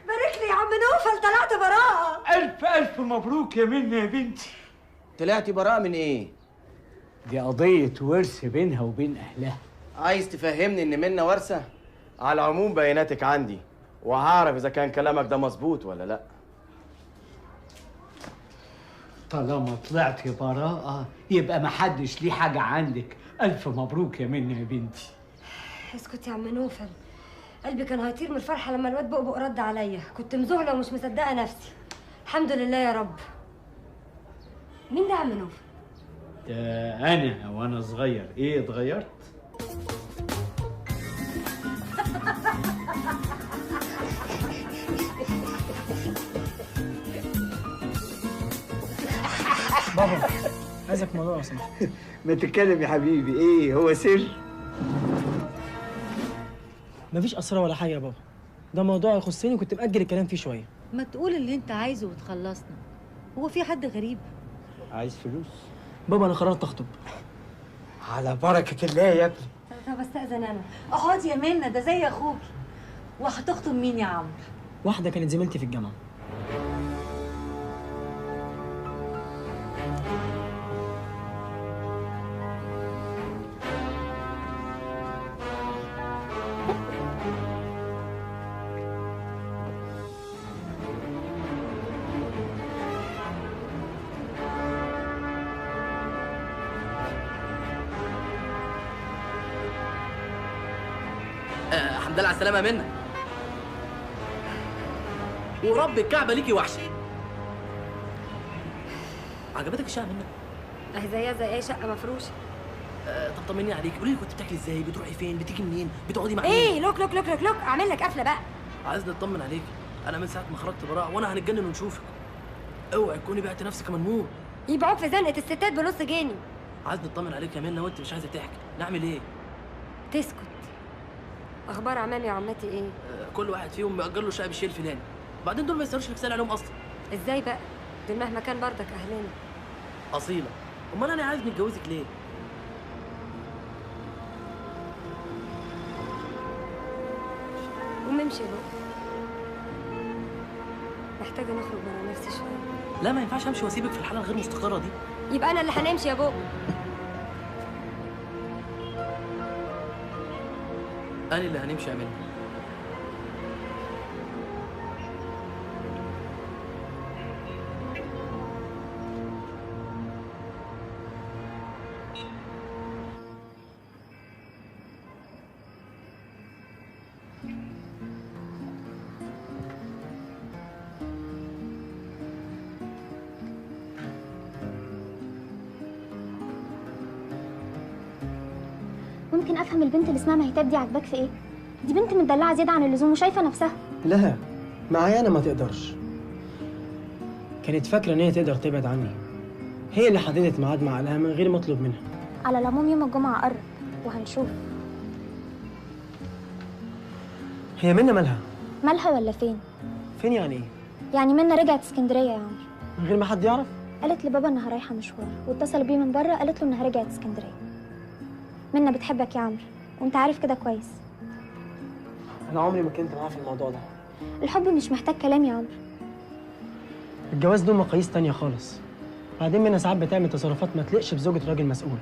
بارك لي يا عم نوفل، طلعت براءة. ألف ألف مبروك يا منى يا بنتي. طلعتي براءة من ايه؟ دي قضية ورث بينها وبين أهلها. عايز تفهمني ان منى ورثة؟ على العموم بياناتك عندي، وهعرف اذا كان كلامك ده مظبوط ولا لا. طالما طلعتي براءة يبقى محدش ليه حاجة عندك. ألف مبروك يا منى يا بنتي. اسكت يا عم نوفل، قلبي كان هيطير من الفرحه لما الواد بقبق رد عليا، كنت مذهله ومش مصدقه نفسي. الحمد لله يا رب. مين ده يا عم نوفل؟ ده أنا وأنا صغير. إيه اتغيرت؟ بابا عايزك موضوع لو سمحت. ما تتكلم يا حبيبي. إيه هو سر؟ مفيش اسرار ولا حاجه يا بابا، ده موضوع يخصني وكنت مأجل الكلام فيه شويه. ما تقول اللي انت عايزه وتخلصنا، هو في حد غريب؟ عايز فلوس؟ بابا انا قررت اخطب. على بركة الله يا ابني. طب استأذن انا. اقعدي يا منى، ده زي اخوكي. وهتخطب مين يا عمرو؟ واحده كانت زميلتي في الجامعه. الحمد لله على السلامة يا منى. ورب الكعبة ليكي وحشة. عجبتك الشقة منى؟ اهي زيها زي اي شقه مفروشه. طب طمني عليك، قولي لي كنت بتاكلي ازاي؟ بتروحي فين؟ بتيجي منين؟ بتقعدي مع مين؟ ايه لوك لوك لوك لوك لوك، اعمل لك قفله بقى. عايز نطمن عليك، انا من ساعة ما خرجت براءة وانا هنتجنن ونشوفك. اوعي تكوني بعتي نفسك يا منمور. يبيعوك في زنقه الستات بنص جنيه. عايز نطمن عليك يا منى وانت مش عايزة تحكي، نعمل ايه؟ تسكت. اخبار عمامي وعماتي ايه؟ كل واحد فيهم مأجر له شقة بالشيء الفلاني. بعدين دول ما يستاهلوش انك تسأل عليهم اصلا. ازاي بقى؟ دول مهما كان برضك اهلنا. اصيلة. امال انا عايز نتجوزك ليه؟ قوم امشي بقى. محتاجه نخرج برا نفسي شويه. لا ما ينفعش امشي واسيبك في الحالة الغير مستقرة دي. يبقى انا اللي هنمشي يا بابا. انا اللي هنمشي يا منى. ممكن افهم البنت اللي اسمها مهتاب دي عاجباك في ايه؟ دي بنت مدلعه زياده عن اللزوم وشايفه نفسها. لا معايا انا ما تقدرش. كانت فاكره ان هي تقدر تبعد عني. هي اللي حددت ميعاد مع اهلها من غير ما اطلب منها. على العموم يوم الجمعه قرب وهنشوف. هي منى مالها؟ مالها ولا فين؟ فين يعني ايه؟ يعني منى رجعت اسكندريه يا عمرو من غير ما حد يعرف؟ قالت لبابا انها رايحه مشوار، واتصل بيه من بره قالت له انها رجعت اسكندريه. منى بتحبك يا عمرو وانت عارف كده كويس. انا عمري ما كنت معاه في الموضوع ده. الحب مش محتاج كلام يا عمرو. الجواز له مقاييس تانية خالص. بعدين منى ساعات بتعمل تصرفات ما تليقش بزوجة راجل مسؤول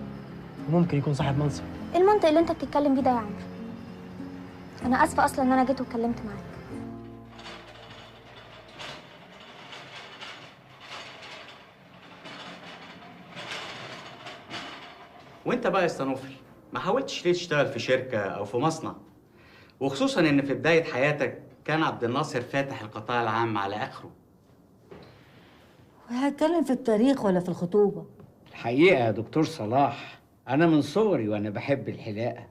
وممكن يكون صاحب منصب. ايه المنطق اللي انت بتتكلم بيه ده يا عمرو؟ انا اسفه اصلا ان انا جيت واتكلمت معاك. وانت بقى يا استنوفل ما حاولتش ليه تشتغل في شركه او في مصنع؟ وخصوصا ان في بدايه حياتك كان عبد الناصر فاتح القطاع العام على اخره. وهتكلم في التاريخ ولا في الخطوبه؟ الحقيقه يا دكتور صلاح، انا من صغري وانا بحب الحلاقه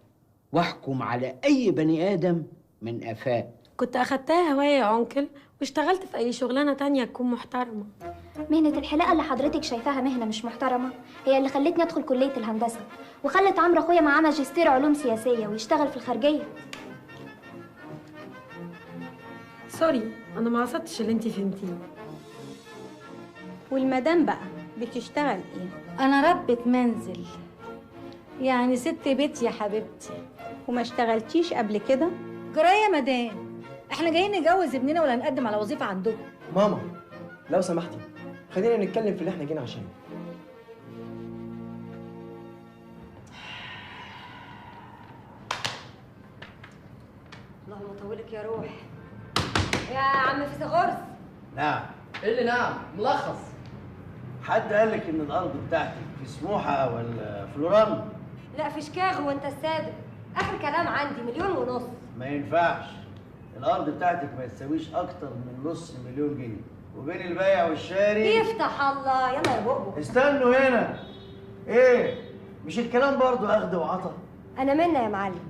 واحكم على اي بني ادم من قفاه. كنت اخدتها هوايه يا عنكل واشتغلت في اي شغلانه تانية تكون محترمه. مهنة الحلاقة اللي حضرتك شايفاها مهنة مش محترمة هي اللي خلتني ادخل كلية الهندسة وخلت عمرو اخويا معاه ماجستير علوم سياسية ويشتغل في الخارجية. سوري انا ما قصدتش اللي انت فهمتيه. والمدام بقى بتشتغل ايه؟ انا ربة منزل، يعني ست بيت يا حبيبتي. وما اشتغلتيش قبل كده؟ جرايه يا مدام، احنا جايين نجوز ابننا ولا نقدم على وظيفه عندكم؟ ماما لو سمحتي خلينا نتكلم في اللي احنا جينا عشانه. اللهم طولك يا روح. يا عم فيثاغورس. نعم. ايه اللي نعم؟ ملخص. حد قال لك ان الارض بتاعتك في سموحه ولا في لوران؟ لا في شيكاغو وانت الصادق. اخر كلام عندي 1.5 مليون. ما ينفعش، الارض بتاعتك ما تساويش اكتر من نص مليون جنيه، وبين البايع والشاري يفتح الله. يلا يا بؤبؤ. استنوا هنا. ايه؟ مش الكلام برضو اخد وعطا؟ انا منا يا معلم.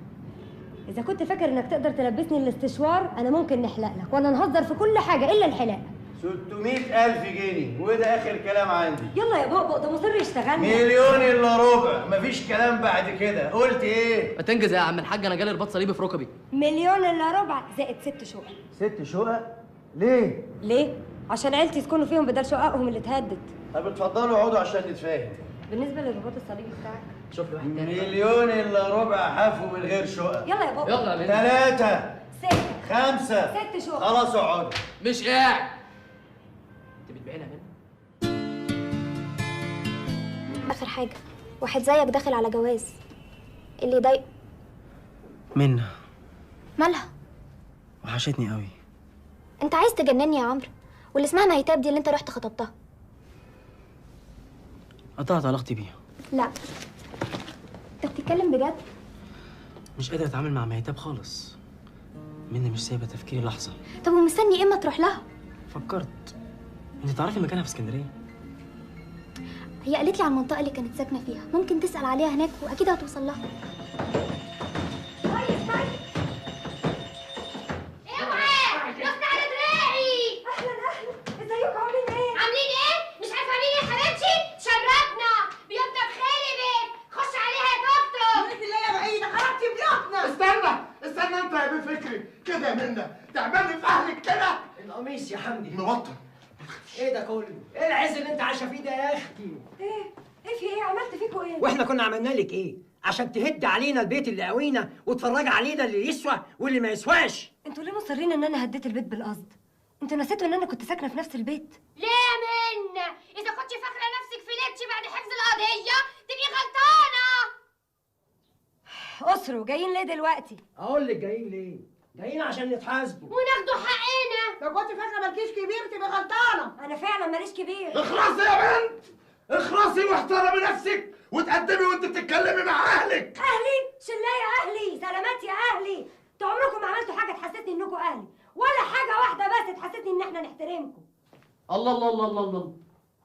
اذا كنت فاكر انك تقدر تلبسني الاستشوار انا ممكن نحلق لك ولا نهزر في كل حاجه الا الحلاقه. 600,000 جنيه وده اخر كلام عندي. يلا يا بؤبؤ ده مصر يشتغلنا. 1,000,000 الا ربع، مفيش كلام بعد كده. قلت ايه؟ ما تنجز يا عم الحاج، انا جالي رباط صليبي في ركبي. 1,000,000 الا ربع زائد 6 شقق. 6 شقق؟ ليه؟ ليه؟ عشان عيلتي يسكنوا فيهم بدل شققهم اللي اتهدت. طب اتفضلوا اقعدوا عشان نتفاهم. بالنسبه للرباط الصليبي بتاعك شوف لي واحد تاني. 1,000,000 الا ربع حفوا من غير شقق. يلا يا بابا. يلا يا بنت. 3 6 5 6 شقق. خلاص اقعدوا. مش قاعد. انت بتبيعينها منها؟ اخر حاجه واحد زيك داخل على جواز اللي يضايق. منى مالها؟ وحشتني قوي. انت عايز تجنني يا عمرو؟ واللي اسمها مهتاب دي اللي انت رحت خطبتها. قطعت علاقتي بيها. لا انت بتتكلم بجد؟ مش قادر اتعامل مع مهتاب خالص. منى مش سايبه تفكيري لحظه. طب ومستني ايه ما تروح لها؟ فكرت. انت تعرفي مكانها في اسكندريه؟ هي قالت لي على المنطقه اللي كانت ساكنه فيها، ممكن تسال عليها هناك واكيد هتوصل لها. اوعى نط على دراعي. اهلا ازيكم عاملين ايه؟ عاملين ايه؟ مش عارفه مين يا حبيبتي؟ شرفنا بيوتنا بخير بيت. خش عليها يا دكتور. بإذن الله يا بعيدة خربتي بيوتنا. استنى انت يا بفكري كده يا منى تعملي في اهلك كده. القميص يا حمدي موطن. ايه ده كله؟ ايه العز اللي انت عايشه فيه ده يا اختي؟ ايه في ايه؟ عملت فيكوا ايه؟ واحنا كنا عملنا لك ايه؟ عشان تهد علينا البيت اللي قوينا وتفرج علينا اللي يسوى واللي ما يسواش. انتوا ليه مصرين ان انا هديت البيت بالقصد؟ انتوا نسيتوا ان انا كنت ساكنه في نفس البيت؟ ليه يا منى؟ اذا كنت فاكره نفسك فلتي بعد حفظ القضيه تبقي غلطانه. اسروا جايين ليه دلوقتي؟ اقول لك جايين ليه؟ جايين عشان نتحاسبوا وناخدوا حقنا. لو كنت فاكره مالكيش كبير تبقى غلطانه. انا فعلا ماليش كبير. اخلصي يا بنت، اخلصي واحترمي نفسك وتقدمي وانت بتتكلمي مع اهلك. اهلي؟ شلايه اهلي، سلامات يا اهلي. انتوا عمركم ما عملتوا حاجه تحسسني انكم اهلي، ولا حاجه واحده بس تحسسني ان احنا نحترمكم. الله الله الله الله الله.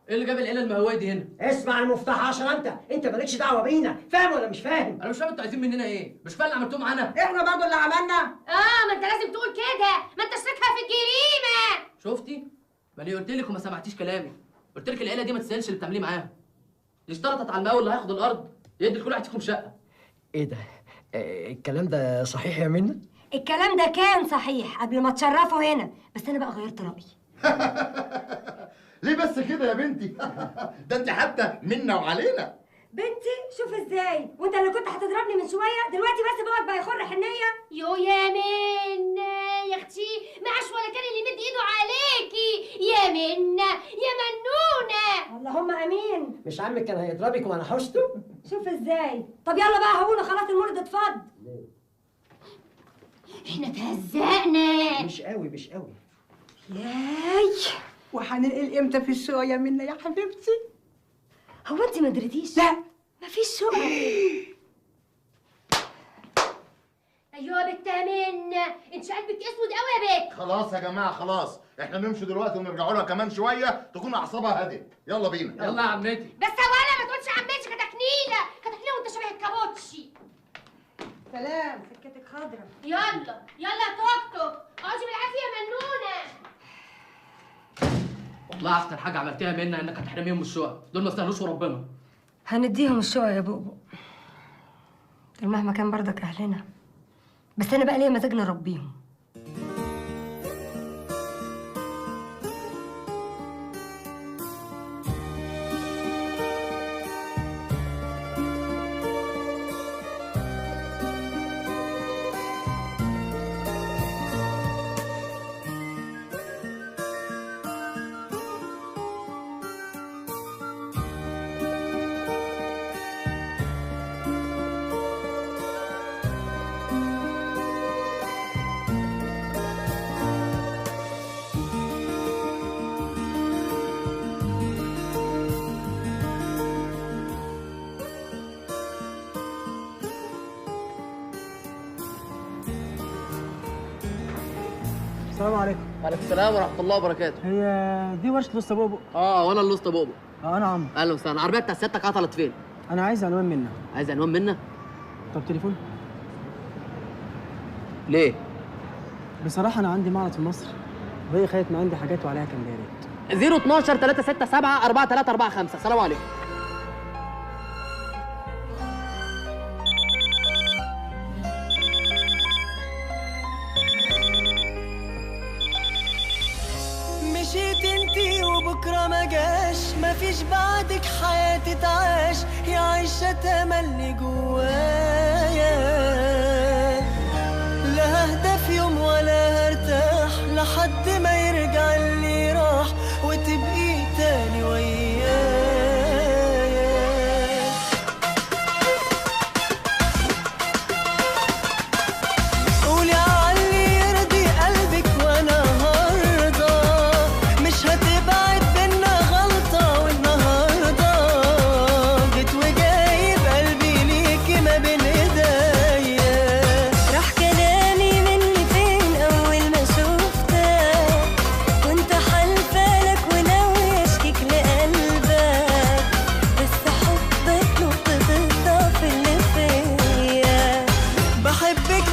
ايه اللي جاب العيله المهويه دي هنا؟ اسمع المفتاح عشان انت مالكش دعوه بينا، فاهم ولا مش فاهم؟ انا مش فاهم انتوا عايزين مننا ايه؟ مش فاهم اللي عملتوه معانا؟ احنا برضه اللي عملنا. ما انت لازم تقول كده، ما انت شريكها في الجريمه. شفتي؟ ما انا قلت لك وما سمعتيش كلامي. قلت لك العيله دي ما تستاهلش اللي بتعمليه معاها. دي اشترطت على المقاول اللي هياخد الارض يدي لكل واحد فيكم شقه. ايه ده؟ الكلام ده صحيح يا منى؟ الكلام ده كان صحيح قبل ما تشرفوا هنا، بس انا بقى غيرت رايي. ليه بس كده يا بنتي؟ ده انت حتى منا وعلينا. بنتي شوف ازاي، وانت اللي كنت هتضربني من شويه دلوقتي بس بقى يخر حنيه. يا منى مش عمك كان هيضربك وانا حوشته؟ شوف ازاي. طب يلا بقى هونا، خلاص المولد اتفض. احنا تهزقنا. مش قوي مش قوي. ياي، وهننقل امتى في الشقه يا منى يا حبيبتي؟ هو انت ما دريتيش؟ لا مفيش شقه. ايوه يا بت منى، انت قلبك اسود قوي يا بت. خلاص يا جماعه خلاص، احنا نمشي دلوقتي ونرجعوا لها كمان شويه تكون اعصابها هدت. يلا بينا. يلا يا عمتي. بس اولا ما تقولش عمتي، كتكنيله كتكنيله وانت شبه الكابوتشي. سلام، سكتك خضرا. يلا يلا يا توك توك، اقعدي بالعافيه يا منونه. والله احسن حاجه عملتيها منى انك هتحرميهم من الشقق، دول ما استاهلوش وربنا. هنديهم الشقه يا بوبو، دول مهما كان برضك اهلنا، بس انا بقى ليا مزاج نربيهم. السلام عليكم. وعليكم السلام ورحمه الله وبركاته. هي دي ورشه لسه بوبو؟ وانا اللي وسط بوبو. انا عمرو. اهلا وسهلا. العربيه بتاع سيادتك عطلت فين؟ انا عايز عنوان منها. عايز عنوان منها؟ طب تليفون؟ ليه؟ بصراحه انا عندي معرض في مصر وهي خدت من عندي حاجات وعليها كمبيالات. 012 367 4345. السلام عليكم. مشيت انتي وبكره ما جاش، مفيش بعدك حياتي تعاش، يا عيشة تملي جوايا، لا ههدى في يوم ولا هرتاح لحد ما يرجع اللي راح وتبقي تاني ويايا. قولي عاللي يرضي قلبك وانا هرضى، مش هتبعد بينا غلطة، والنهاردة جيت وجايب قلبي ليكي ما بين ايديا. راح كلامي مني فين اول ما شفتك، كنت حالفة لك وناوية اشكيك لقلبك، بس حبك نقطة الضعف اللي فيا. بحبك